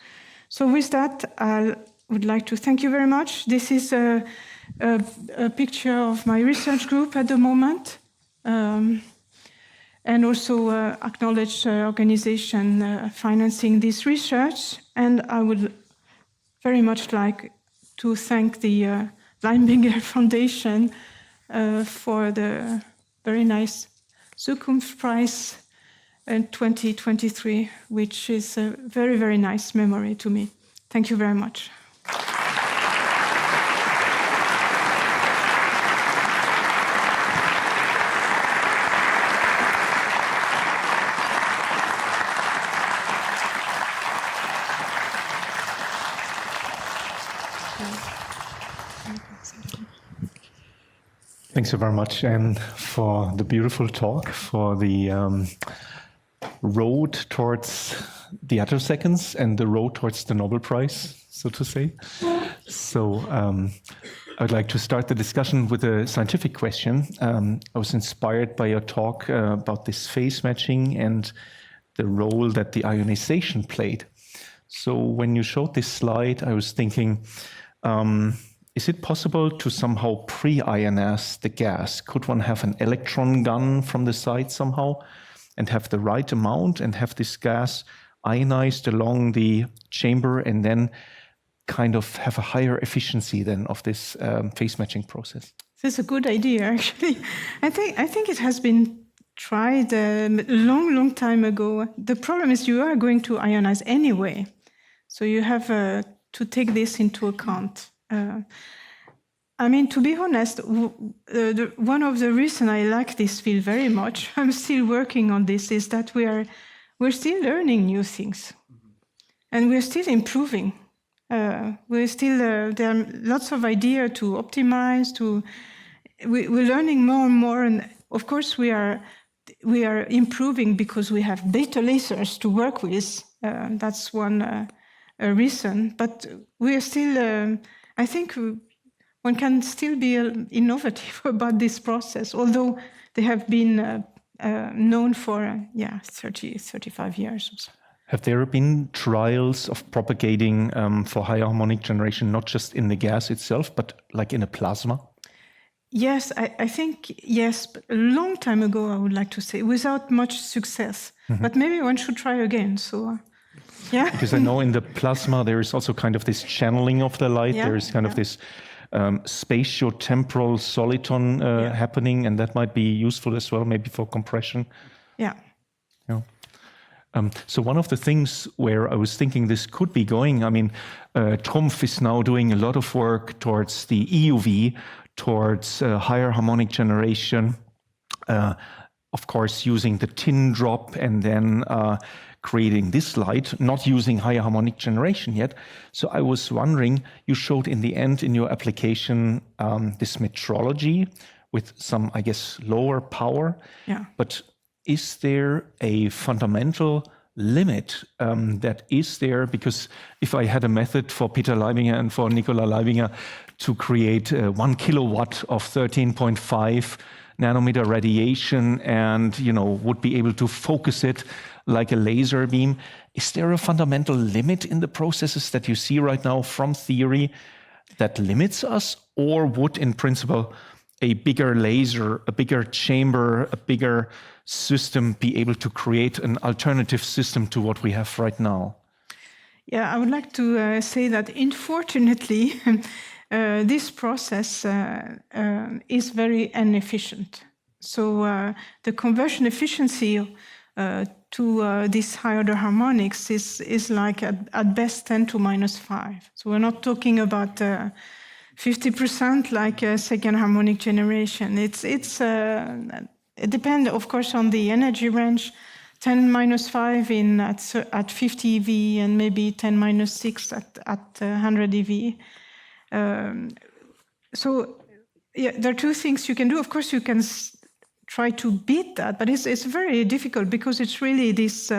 So with that, I would like to thank you very much. This is a picture of my research group at the moment. And also acknowledge organization financing this research. And I would very much like to thank the Leibinger Foundation for the very nice Zukunftspreis in 2023, which is a very, very nice memory to me. Thank you very much. Thanks so very much, Anne, for the beautiful talk, for the road towards the attoseconds and the road towards the Nobel Prize, so to say. So I'd like to start the discussion with a scientific question. I was inspired by your talk about this phase matching and the role that the ionization played. So when you showed this slide, I was thinking, is it possible to somehow pre-ionize the gas? Could one have an electron gun from the side somehow and have the right amount and have this gas ionized along the chamber and then kind of have a higher efficiency then of this phase matching process? This is a good idea, actually. I think it has been tried a long time ago. The problem is you are going to ionize anyway, so you have to take this into account. I mean, to be honest, one of the reasons I like this field very much, I'm still working on this, is that we're still learning new things. And we're still improving. We're still, there are lots of ideas to optimize, we're learning more and more. And of course, we are improving because we have better lasers to work with. That's one reason. But we are still, I think one can still be innovative about this process, although they have been known for 30, 35 years or so. Have there been trials of propagating for higher harmonic generation, not just in the gas itself, but like in a plasma? Yes, I think yes, but a long time ago, I would like to say, without much success. Mm-hmm. But maybe one should try again. So, yeah. Because I know in the plasma there is also kind of this channeling of the light. There is kind of this spatio-temporal soliton happening, and that might be useful as well, maybe for compression. Yeah. Yeah. So one of the things where I was thinking this could be going, I mean, Trumpf is now doing a lot of work towards the EUV, towards higher harmonic generation, of course using the tin drop and then creating this light, not using higher harmonic generation yet. So I was wondering, you showed in the end in your application this metrology with some, I guess, lower power. Yeah. But is there a fundamental limit that is there? Because if I had a method for Peter Leibinger and for Nicola Leibinger to create 1 kilowatt of 13.5 nanometer radiation and, you know, would be able to focus it like a laser beam, is there a fundamental limit in the processes that you see right now from theory that limits us? Or would, in principle, a bigger laser, a bigger chamber, a bigger system be able to create an alternative system to what we have right now? Yeah, I would like to say that unfortunately, this process is very inefficient. So the conversion efficiency to these higher harmonics is like at best 10 to minus 5. So we're not talking about 50% like a second harmonic generation. It depends, of course, on the energy range. 10 minus 5 at 50 eV and maybe 10 minus 6 at 100 eV. So yeah, there are two things you can do. Of course, you can try to beat that, but it's very difficult because it's really this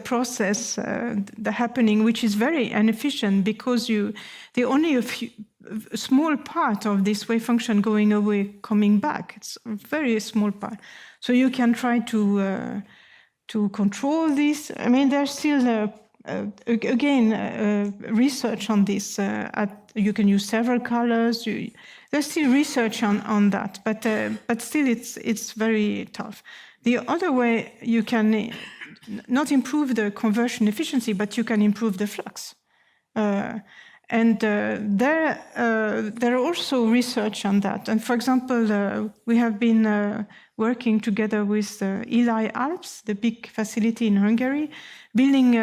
process happening, which is very inefficient because the only a small part of this wave function going away, coming back. It's a very small part. So you can try to control this. I mean, there's still research on this. You can use several colors. There's still research on that, but still it's very tough. The other way you can not improve the conversion efficiency, but you can improve the flux. And there are also research on that. And for example, we have been working together with Eli Alps, the big facility in Hungary, building,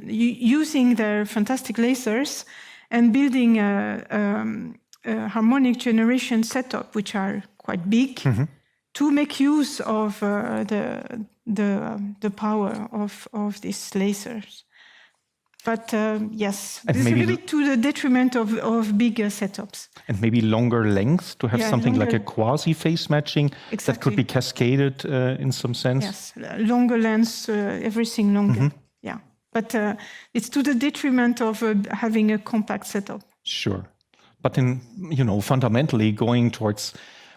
using their fantastic lasers and building a harmonic generation setup, which are quite big, to make use of the power of these lasers. But yes, this is a little bit to the detriment of bigger setups. And maybe longer length to have something like a quasi-phase matching that could be cascaded in some sense. Yes, longer lengths, everything longer. Yeah, but it's to the detriment of having a compact setup. Sure, but in fundamentally going towards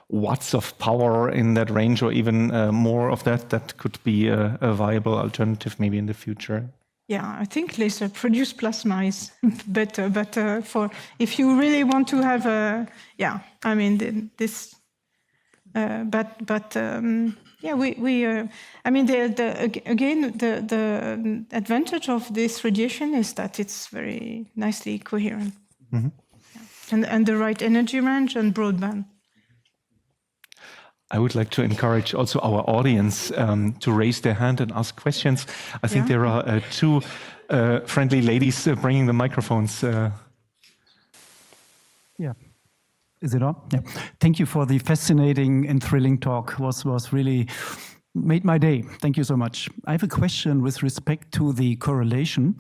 watts of power in that range, or even more of that could be a viable alternative maybe in the future. Yeah, I think laser produced plasma is better, but if you really want to have the advantage of this radiation is that it's very nicely coherent, and the right energy range and broadband. I would like to encourage also our audience to raise their hand and ask questions. I think there are two friendly ladies bringing the microphones. Is it on? Yeah. Thank you for the fascinating and thrilling talk. Was really made my day. Thank you so much. I have a question with respect to the correlation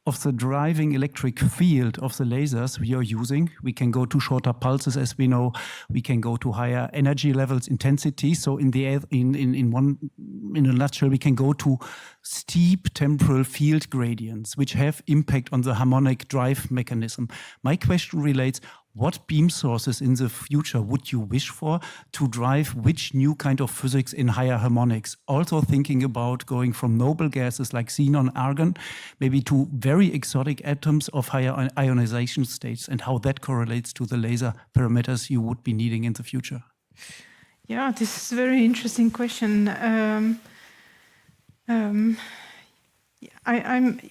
of the driving electric field of the lasers we are using. We can go to shorter pulses, as we know. We can go to higher energy levels, intensity. So in a nutshell, we can go to steep temporal field gradients, which have impact on the harmonic drive mechanism. My question relates, what beam sources in the future would you wish for to drive which new kind of physics in higher harmonics? Also thinking about going from noble gases like xenon, argon, maybe to very exotic atoms of higher ionization states, and how that correlates to the laser parameters you would be needing in the future. Yeah, this is a very interesting question.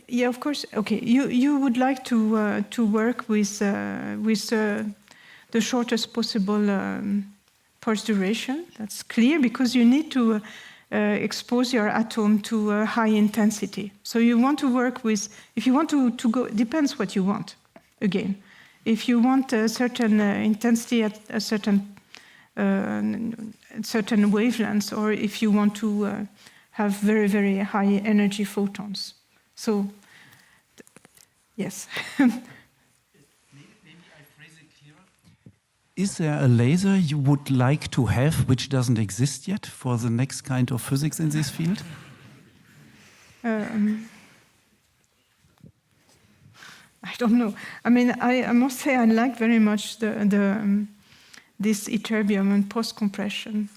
Yeah, of course. Okay, you would like to work with the shortest possible pulse duration. That's clear, because you need to expose your atom to high intensity. So you want to work with. If you want to go, depends what you want. Again, if you want a certain intensity at a certain wavelengths, or if you want to have very, very high energy photons. So, yes. Maybe I phrase it clearer. Is there a laser you would like to have which doesn't exist yet for the next kind of physics in this field? I don't know. I mean, I must say I like very much this ytterbium and post-compression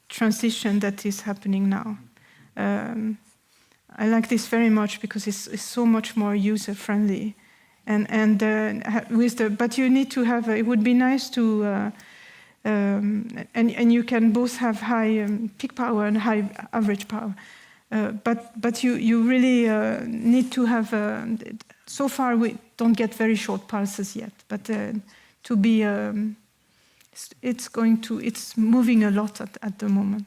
transition that is happening now. I like this very much because it's so much more user-friendly, but you need to have. It would be nice to, and you can both have high peak power and high average power, but you really need to have. So far, we don't get very short pulses yet, but to be. It's moving a lot at the moment.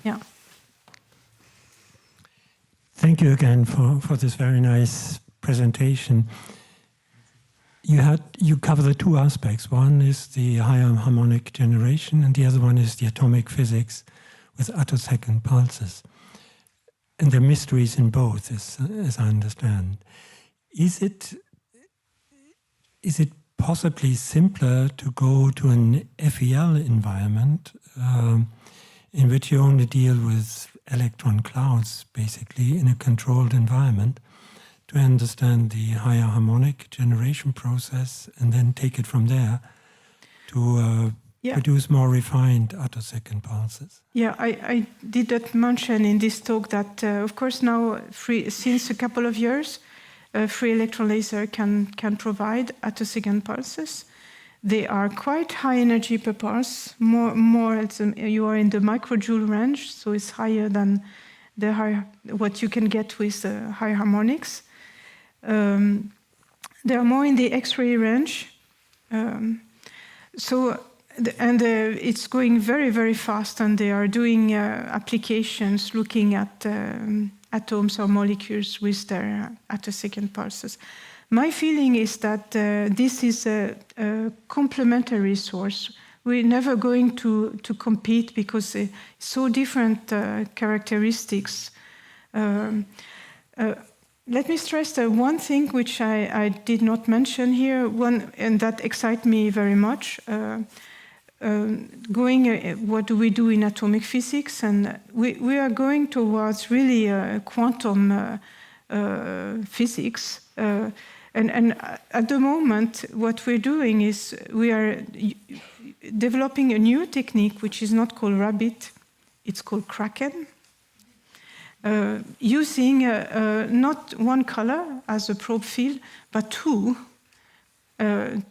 Yeah. Thank you again for this very nice presentation. You cover the two aspects. One is the higher harmonic generation, and the other one is the atomic physics with attosecond pulses. And there are mysteries in both, as I understand. Is it possibly simpler to go to an FEL environment in which you only deal with electron clouds, basically, in a controlled environment, to understand the higher harmonic generation process and then take it from there to produce more refined attosecond pulses? Yeah, I did not mention in this talk that, of course, now, since a couple of years, free electron laser can provide attosecond pulses. They are quite high energy per pulse. You are in the microjoule range, so it's higher than what you can get with high harmonics. They are more in the X-ray range. It's going very, very fast, and they are doing applications looking at atoms or molecules with their attosecond pulses. My feeling is that this is a complementary source. We're never going to compete because it's so different characteristics. Let me stress one thing which I did not mention here, and that excites me very much. What do we do in atomic physics? And we are going towards really quantum physics. And at the moment, what we're doing is we are developing a new technique, which is not called rabbit, it's called kraken, using not one color as a probe field, but two.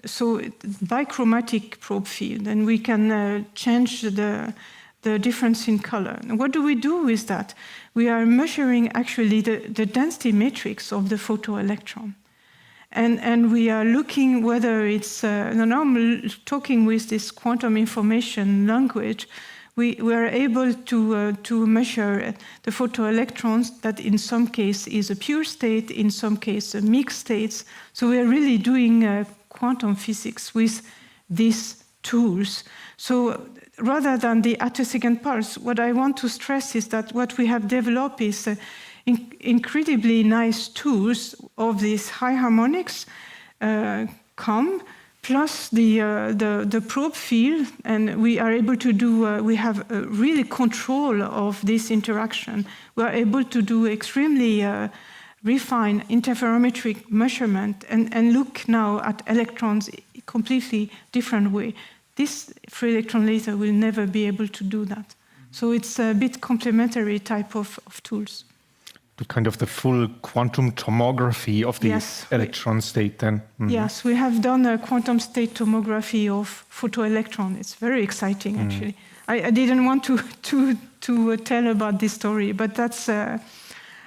So bichromatic probe field, and we can change the difference in color. And what do we do with that? We are measuring actually the density matrix of the photoelectron. And we are looking whether it's, now I'm talking with this quantum information language, we are able to measure the photoelectrons that in some case is a pure state, in some case a mixed states. So we are really doing quantum physics with these tools. So rather than the attosecond pulse, what I want to stress is that what we have developed is incredibly nice tools of these high harmonics come, plus the probe field, and we are able to do, we have really control of this interaction. We are able to do extremely refined interferometric measurement and look now at electrons completely different way. This free electron laser will never be able to do that. So it's a bit complementary type of tools. Kind of the full quantum tomography of the electron state then. Mm-hmm. Yes, we have done a quantum state tomography of photoelectron. It's very exciting, actually. I didn't want to tell about this story, but that's. I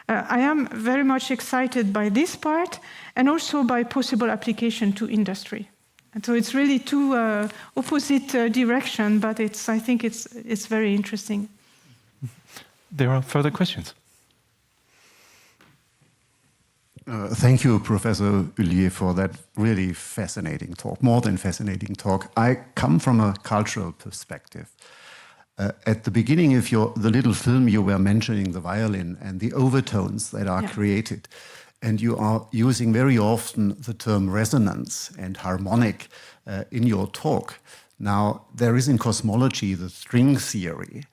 am very much excited by this part, and also by possible application to industry. And so it's really two opposite direction, but I think it's very interesting. There are further questions. Thank you, Professor Hullier, for that really fascinating talk, more than fascinating talk. I come from a cultural perspective. At the beginning of the little film, you were mentioning the violin and the overtones that are created. And you are using very often the term resonance and harmonic in your talk. Now, there is in cosmology the string theory,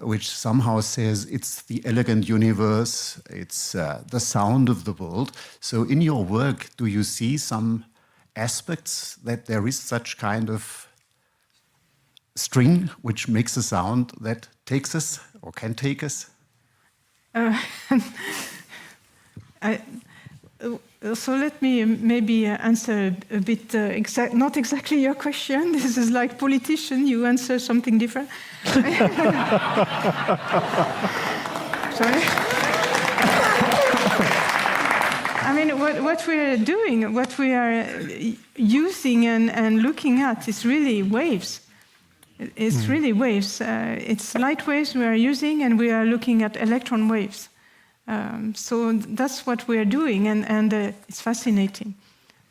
which somehow says it's the elegant universe, it's the sound of the world. So in your work, do you see some aspects that there is such kind of string which makes a sound that takes us or can take us? So let me maybe answer a bit, not exactly your question. This is like politician, you answer something different. Sorry? I mean, what we are doing, what we are using and looking at is really waves. It's really waves. It's light waves we are using, and we are looking at electron waves. So that's what we are doing, and it's fascinating.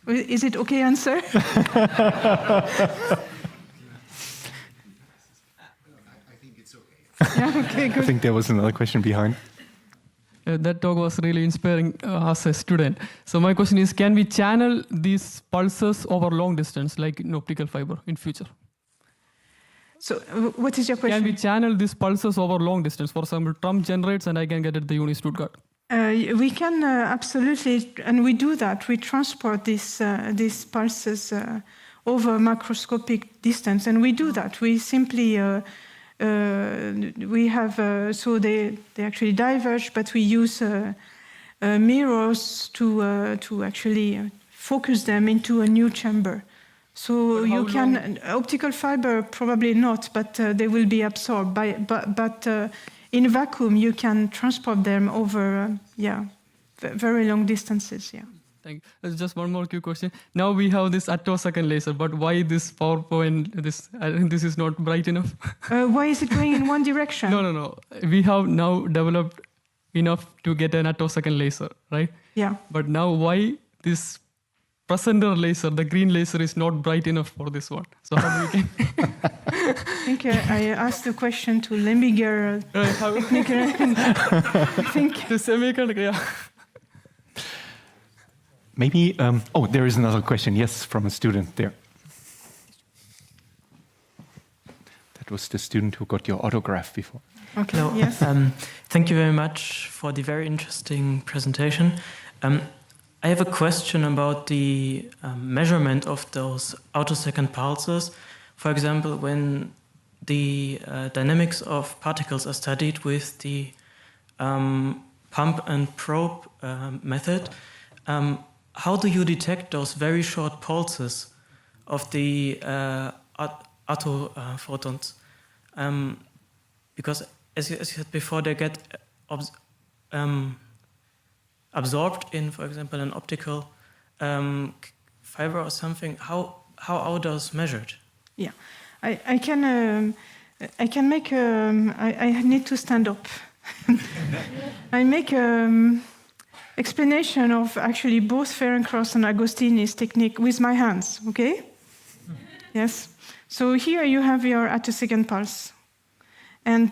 Is it okay answer? I think it's okay. Yeah, okay, good. I think there was another question behind. That talk was really inspiring as a student. So my question is, can we channel these pulses over long distance, like in optical fiber, in future? So what is your question? Can we channel these pulses over long distance? For example, Trump generates and I can get it at the Uni Stuttgart. We can absolutely, and we do that. We transport these pulses over macroscopic distance, and we do that. We simply, we have, so they actually diverge, but we use mirrors to actually focus them into a new chamber. So you can, optical fiber probably not, but they will be absorbed. But in vacuum, you can transport them over, very long distances, Thank you. There's just one more quick question. Now we have this attosecond laser, but why this PowerPoint, I think this is not bright enough? Why is it going in one direction? No. We have now developed enough to get an attosecond laser, right? Yeah. But now why this presenter laser, the green laser, is not bright enough for this one? So how do we can... I think I asked the question to Leibinger Begegnungen. I think the semiconductor, Maybe, there is another question, yes, from a student there. That was the student who got your autograph before. Okay, Hello. yes. Thank you very much for the very interesting presentation. I have a question about the measurement of those attosecond pulses. For example, when the dynamics of particles are studied with the pump and probe method, how do you detect those very short pulses of the attophotons? Because as you said before, they get absorbed in, for example, an optical fiber or something. How are those measured? Yeah, I can make. I need to stand up. I make a explanation of actually both Ferencross and Agostini's technique with my hands, okay? Yes. So here you have your attosecond pulse. And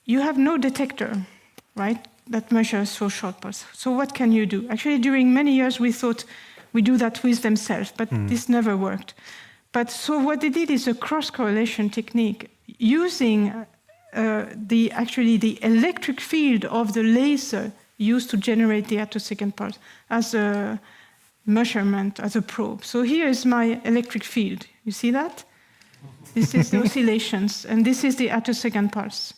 you have no detector, right, that measures so short pulse. So what can you do? Actually, during many years, we thought we do that with themselves, but this never worked. But so what they did is a cross-correlation technique using the electric field of the laser used to generate the attosecond pulse as a measurement, as a probe. So here is my electric field. You see that? This is the oscillations, and this is the attosecond pulse.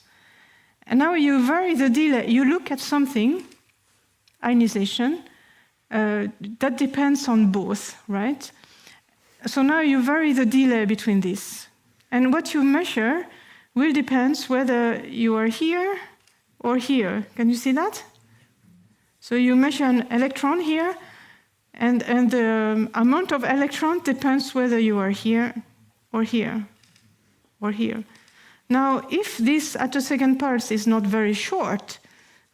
And now you vary the delay. You look at something, ionization, that depends on both, right? So now you vary the delay between these. And what you measure will depend whether you are here or here. Can you see that? So you measure an electron here, and the amount of electron depends whether you are here or here or here. Now, if this attosecond pulse is not very short,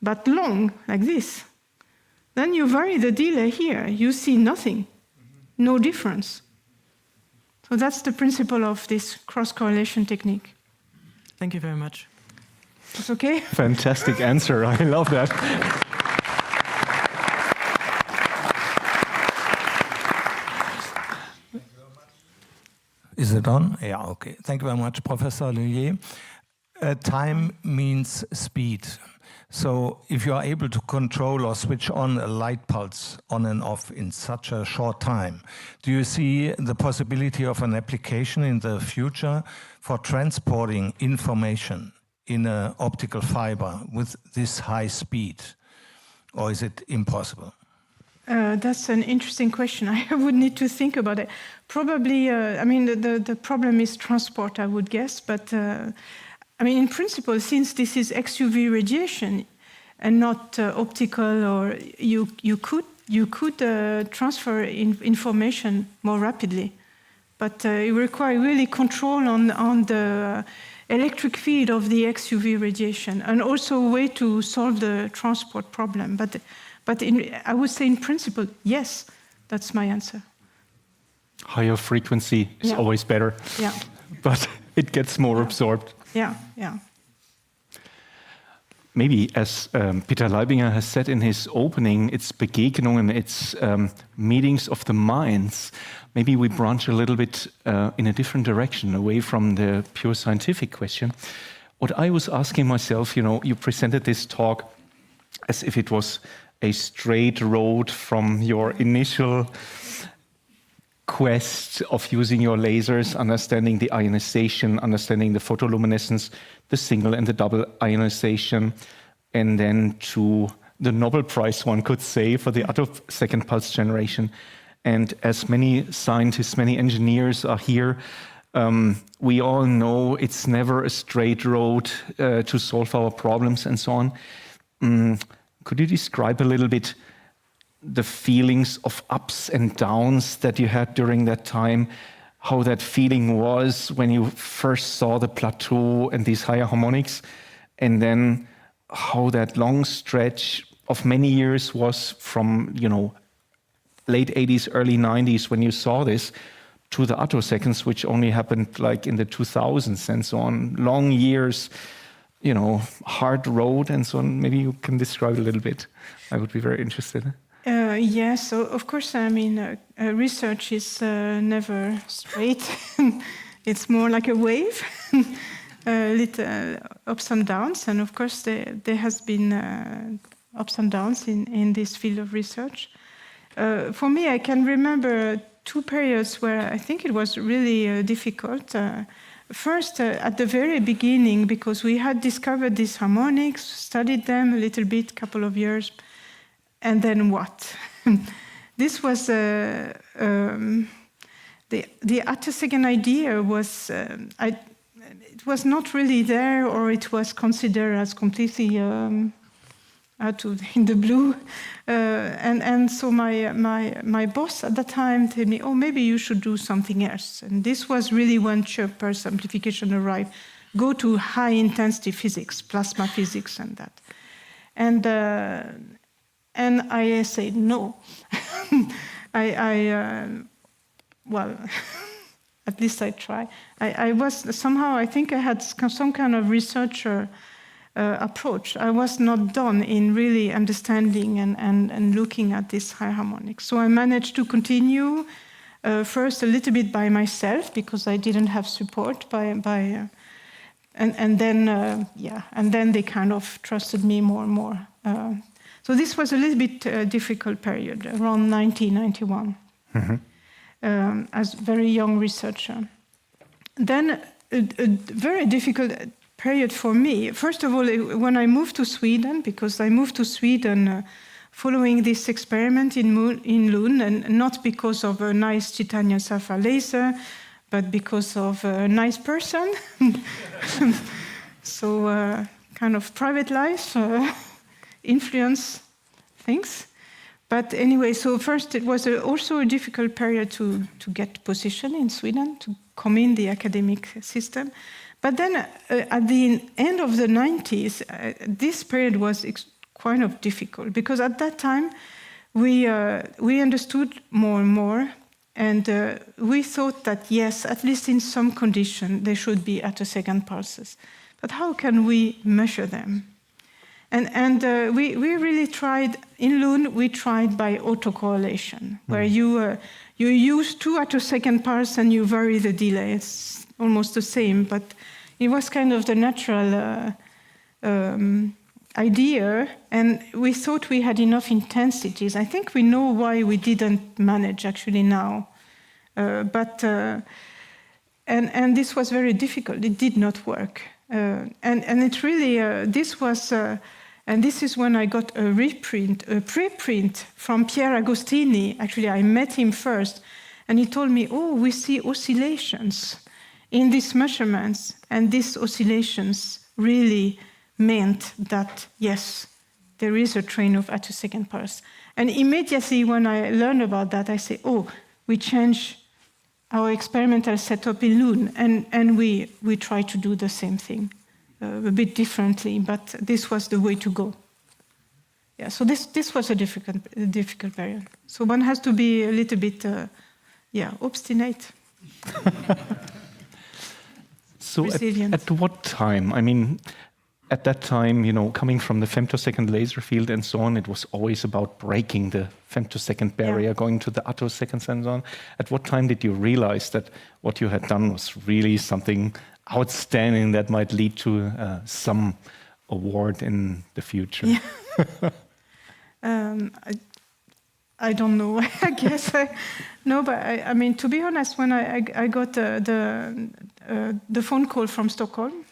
but long, like this, then you vary the delay here. You see nothing, no difference. So that's the principle of this cross-correlation technique. Thank you very much. That's okay? Fantastic answer. I love that. Is it on? Yeah, okay. Thank you very much, Professor Lillier. Time means speed. So if you are able to control or switch on a light pulse on and off in such a short time, do you see the possibility of an application in the future for transporting information in an optical fiber with this high speed? Or is it impossible? That's an interesting question. I would need to think about it. Probably, I mean, the problem is transport, I would guess. But, I mean, in principle, since this is XUV radiation and not optical, or you could transfer information more rapidly. But it requires really control on the electric field of the XUV radiation, and also a way to solve the transport problem. But I would say in principle, yes, that's my answer. Higher frequency is always better. Yeah. But it gets more absorbed. Yeah, yeah. Maybe, as Peter Leibinger has said in his opening, it's Begegnungen, it's meetings of the minds. Maybe we branch a little bit in a different direction, away from the pure scientific question. What I was asking myself, you presented this talk as if it was a straight road from your initial quest of using your lasers, understanding the ionization, understanding the photoluminescence, the single and the double ionization, and then to the Nobel Prize, one could say, for the attosecond pulse generation. And as many scientists, many engineers are here, we all know it's never a straight road to solve our problems and so on. Could you describe a little bit the feelings of ups and downs that you had during that time, how that feeling was when you first saw the plateau and these higher harmonics, and then how that long stretch of many years was from, late 80s, early 90s when you saw this, to the attoseconds, which only happened like in the 2000s and so on. Long years, hard road and so on. Maybe you can describe a little bit. I would be very interested. Yes, so of course, I mean, research is never straight. It's more like a wave, little ups and downs. And of course, there has been ups and downs in this field of research. For me, I can remember two periods where I think it was really difficult. First, at the very beginning, because we had discovered these harmonics, studied them a little bit, couple of years, and then what? This was the attosecond idea was it was not really there, or it was considered as completely in the blue. And so my boss at that time told me, oh, maybe you should do something else. And this was really when Chirp's amplification arrived. Go to high intensity physics, plasma physics, and that. And I said no. Well, at least I try. I was somehow, I think I had some kind of researcher approach. I was not done in really understanding and looking at this high harmonics. So I managed to continue first a little bit by myself because I didn't have support and then they kind of trusted me more and more. So this was a little bit difficult period around 1991 as a very young researcher. Then a very difficult period for me. First of all, when I moved to Sweden, because I moved to Sweden following this experiment in Lund, and not because of a nice titanium sapphire laser, but because of a nice person. So kind of private life, influence things. But anyway, so first it was also a difficult period to get position in Sweden, to come in the academic system. But then at the end of the 90s, this period was quite of difficult because at that time we understood more and more, and we thought that yes, at least in some condition there should be attosecond pulses. But how can we measure them? And we really tried in Lund. We tried by autocorrelation, where you use 2 attosecond pulses and you vary the delay. It's almost the same, but it was kind of the natural idea, and we thought we had enough intensities. I think we know why we didn't manage actually now, and this was very difficult. It did not work, and it really this was. And this is when I got a preprint from Pierre Agostini. Actually, I met him first, and he told me, "Oh, we see oscillations in these measurements, and these oscillations really meant that, yes, there is a train of attosecond pulse." And immediately when I learned about that, I say, "Oh, we change our experimental setup in Lund, and we try to do the same thing, a bit differently, but this was the way to go." Yeah, so this was a difficult period. So one has to be a little bit, obstinate. So at what time? I mean, at that time, coming from the femtosecond laser field and so on, it was always about breaking the femtosecond barrier, going to the attoseconds and so on. At what time did you realize that what you had done was really something outstanding that might lead to some award in the future? Yeah. I don't know. I guess no, but I mean, to be honest, when I got the phone call from Stockholm,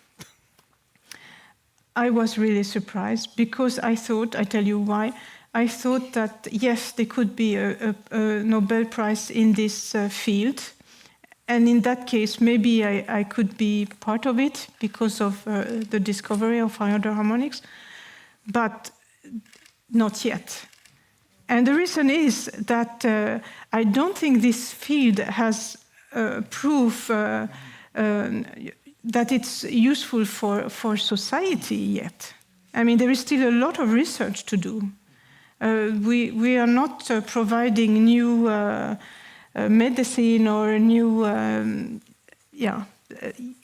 I was really surprised because I thought, I tell you why, I thought that yes, there could be a Nobel Prize in this field. And in that case, maybe I could be part of it because of the discovery of higher harmonics, but not yet. And the reason is that I don't think this field has proof that it's useful for society yet. I mean, there is still a lot of research to do. We are not providing new medicine or new,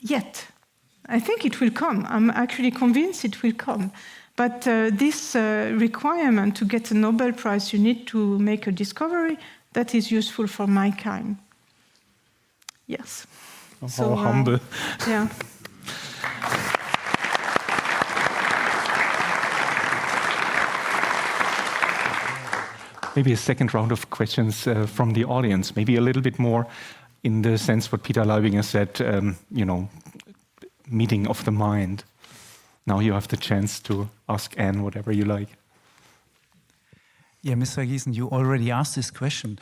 yet. I think it will come. I'm actually convinced it will come. But this requirement to get a Nobel Prize, you need to make a discovery that is useful for mankind. Yes. Oh, so, how humble. Yeah. Maybe a second round of questions from the audience, maybe a little bit more in the sense what Peter Leibinger said, meeting of the mind. Now you have the chance to ask Anne whatever you like. Yeah, Mr. Giesen, you already asked this question.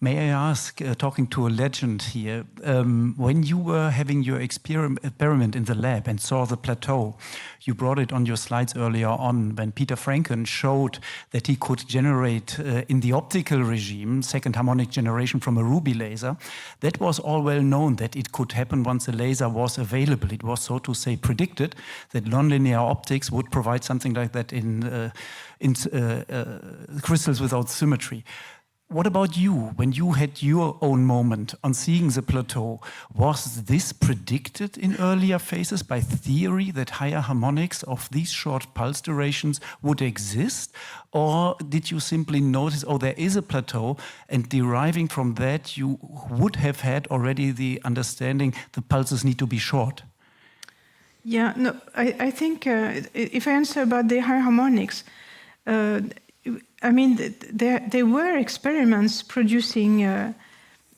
May I ask, talking to a legend here, when you were having your experiment in the lab and saw the plateau, you brought it on your slides earlier on when Peter Franken showed that he could generate in the optical regime second harmonic generation from a ruby laser. That was all well known that it could happen once the laser was available. It was, so to say, predicted that nonlinear optics would provide something like that in crystals without symmetry. What about you, when you had your own moment on seeing the plateau? Was this predicted in earlier phases by theory that higher harmonics of these short pulse durations would exist? Or did you simply notice, oh, there is a plateau, and deriving from that, you would have had already the understanding the pulses need to be short? Yeah, no, I think if I answer about the high harmonics, I mean, there were experiments producing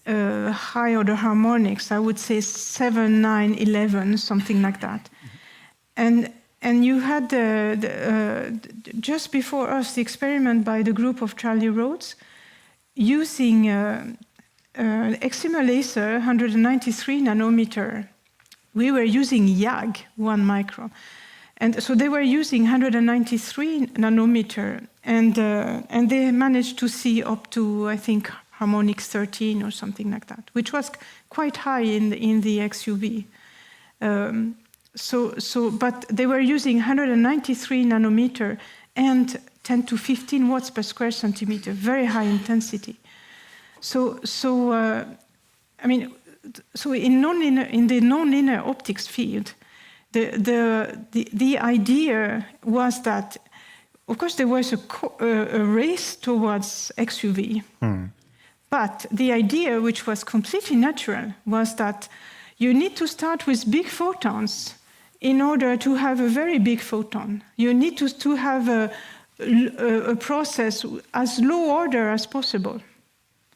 high order harmonics, I would say 7, 9, 11, something like that. And you had, just before us, the experiment by the group of Charlie Rhodes, using excimer laser, 193 nanometer. We were using YAG, 1 micron. And so they were using 193 nanometer, and they managed to see up to, I think, harmonics 13 or something like that, which was quite high in the XUV. But they were using 193 nanometer and 10 to 15 watts per square centimeter, very high intensity. So in the nonlinear optics field, the idea was that, of course, there was a race towards XUV. But the idea, which was completely natural, was that you need to start with big photons in order to have a very big photon. You need to have a process as low order as possible.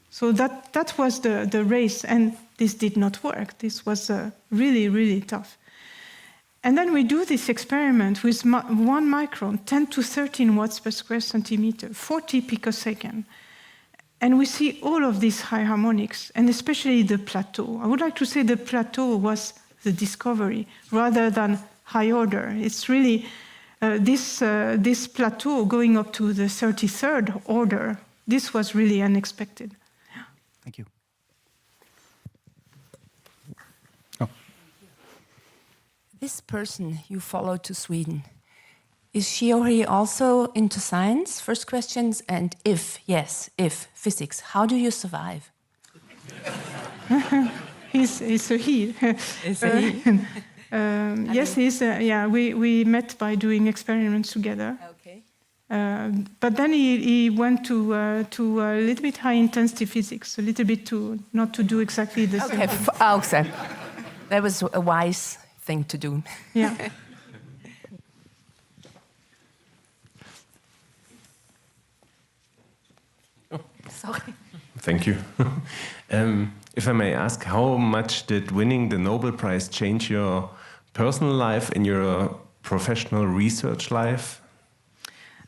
So that was the race, and this did not work. This was really, really tough. And then we do this experiment with 1 micron, 10 to 13 watts per square centimeter, 40 picosecond. And we see all of these high harmonics, and especially the plateau. I would like to say the plateau was the discovery rather than high order. It's really this plateau going up to the 33rd order. This was really unexpected. Thank you. This person you followed to Sweden, is she or he also into science? First questions, and if physics, how do you survive? He's a he. Is a he? Yes, he's. We met by doing experiments together. Okay. But then he went to a little bit high intensity physics, a little bit not to do exactly the same. Okay, that was a wise thing to do. Yeah. Sorry. Thank you. If I may ask, how much did winning the Nobel Prize change your personal life and your professional research life?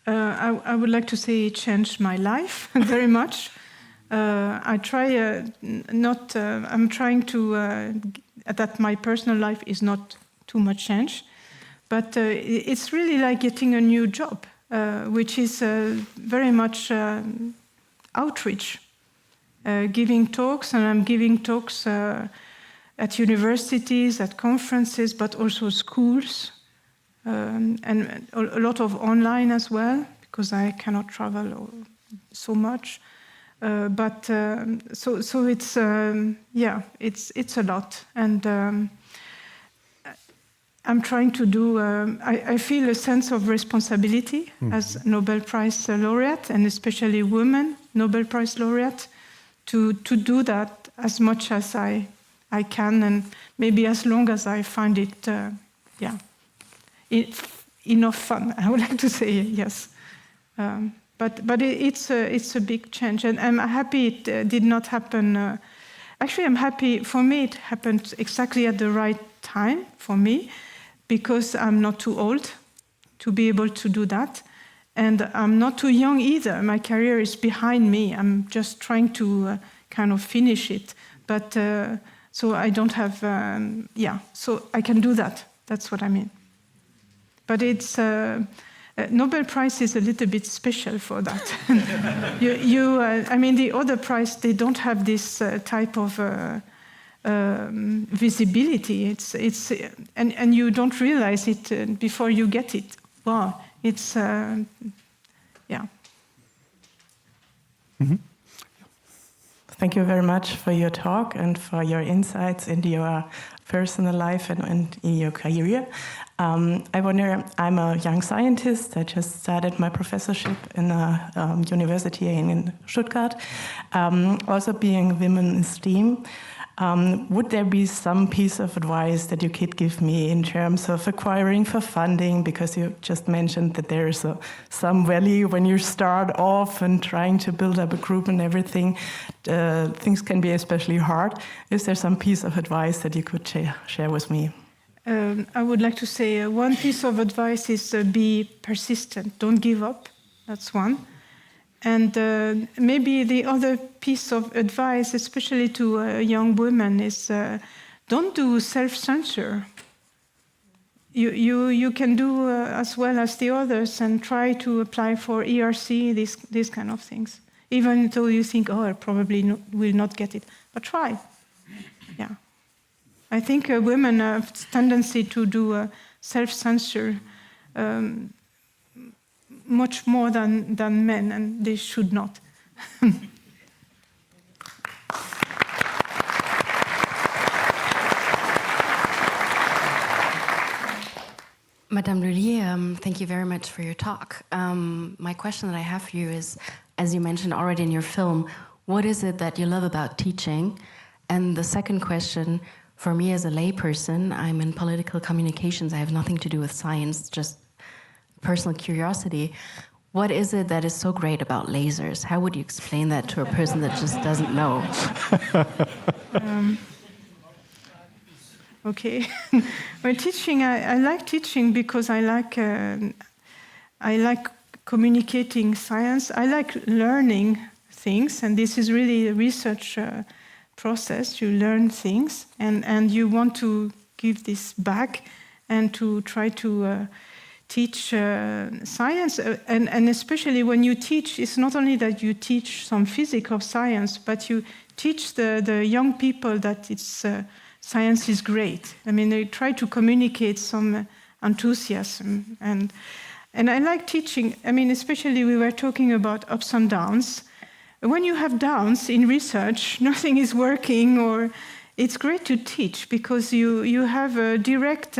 I would like to say it changed my life very much. I'm trying to that my personal life is not too much change, but it's really like getting a new job, which is very much outreach, giving talks, and I'm giving talks at universities, at conferences, but also schools, and a lot of online as well, because I cannot travel so much. So it's it's a lot, and I'm trying to do. I feel a sense of responsibility as Nobel Prize laureate, and especially women Nobel Prize laureate, to do that as much as I can, and maybe as long as I find it enough fun. I would like to say yes. But it's a big change, and I'm happy it did not happen. Actually, I'm happy. For me, it happened exactly at the right time for me, because I'm not too old to be able to do that, and I'm not too young either. My career is behind me. I'm just trying to kind of finish it. But so I don't have, so I can do that. That's what I mean. But it's, Nobel Prize is a little bit special for that. I mean, the other prize, they don't have this type of visibility. And you don't realize it before you get it. Wow, it's, yeah. Mm-hmm. Thank you very much for your talk and for your insights into your personal life and in your career. I wonder, I'm a young scientist. I just started my professorship in a university in Stuttgart. Also being women in STEAM, would there be some piece of advice that you could give me in terms of acquiring for funding? Because you just mentioned that there is some value when you start off and trying to build up a group and everything. Things can be especially hard. Is there some piece of advice that you could share with me? I would like to say one piece of advice is be persistent. Don't give up. That's one. And maybe the other piece of advice, especially to young women, is don't do self-censor. You can do as well as the others and try to apply for ERC, these kind of things. Even though you think, oh, I probably will not get it. But try. Yeah. I think women have tendency to do self-censor much more than men, and they should not. Madame Lullier, thank you very much for your talk. My question that I have for you is, as you mentioned already in your film, what is it that you love about teaching? And the second question, for me as a layperson, I'm in political communications. I have nothing to do with science, just personal curiosity. What is it that is so great about lasers? How would you explain that to a person that just doesn't know? Okay. Well, teaching, I like teaching because I like communicating science. I like learning things, and this is really a research process. You learn things, and you want to give this back and to try to teach science. And especially when you teach, it's not only that you teach some physics or science, but you teach the young people that science is great. I mean, they try to communicate some enthusiasm. And I like teaching. I mean, especially we were talking about ups and downs. When you have downs in research, nothing is working, or it's great to teach because you have a direct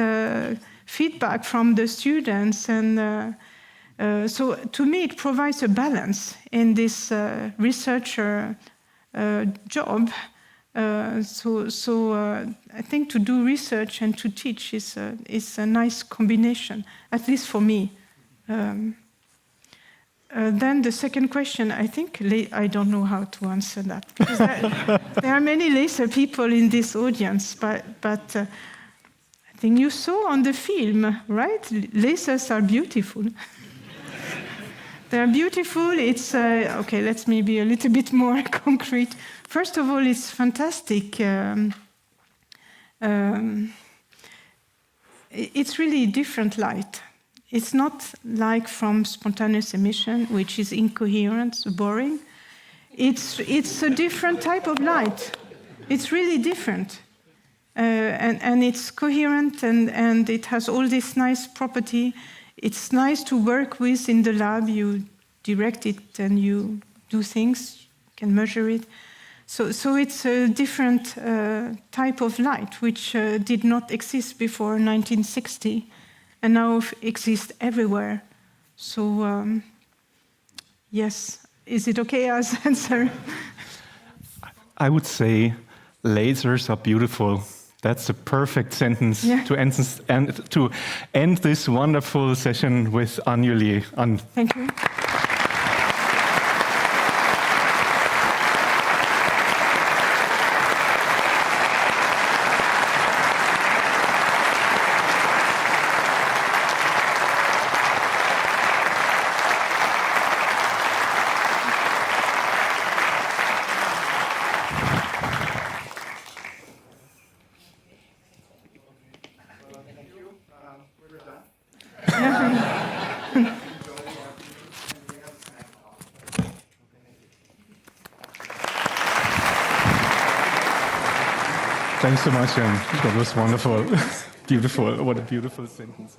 feedback from the students. And so to me, it provides a balance in this researcher job. So I think to do research and to teach is a nice combination, at least for me. Then the second question, I think I don't know how to answer that, because there are many laser people in this audience, but I think you saw on the film, right? Lasers are beautiful. They are beautiful. It's okay. Let me be a little bit more concrete. First of all, it's fantastic. It's really different light. It's not like from spontaneous emission, which is incoherent, boring. It's a different type of light. It's really different. And it's coherent, and it has all this nice property. It's nice to work with in the lab. You direct it and you do things, can measure it. So it's a different type of light, which did not exist before 1960, and now exists everywhere. So yes, is it okay as answer? I would say lasers are beautiful. That's a perfect sentence to end this wonderful session with Anjuli. Thank you. Thanks so much, that was wonderful. Beautiful. What a beautiful sentence.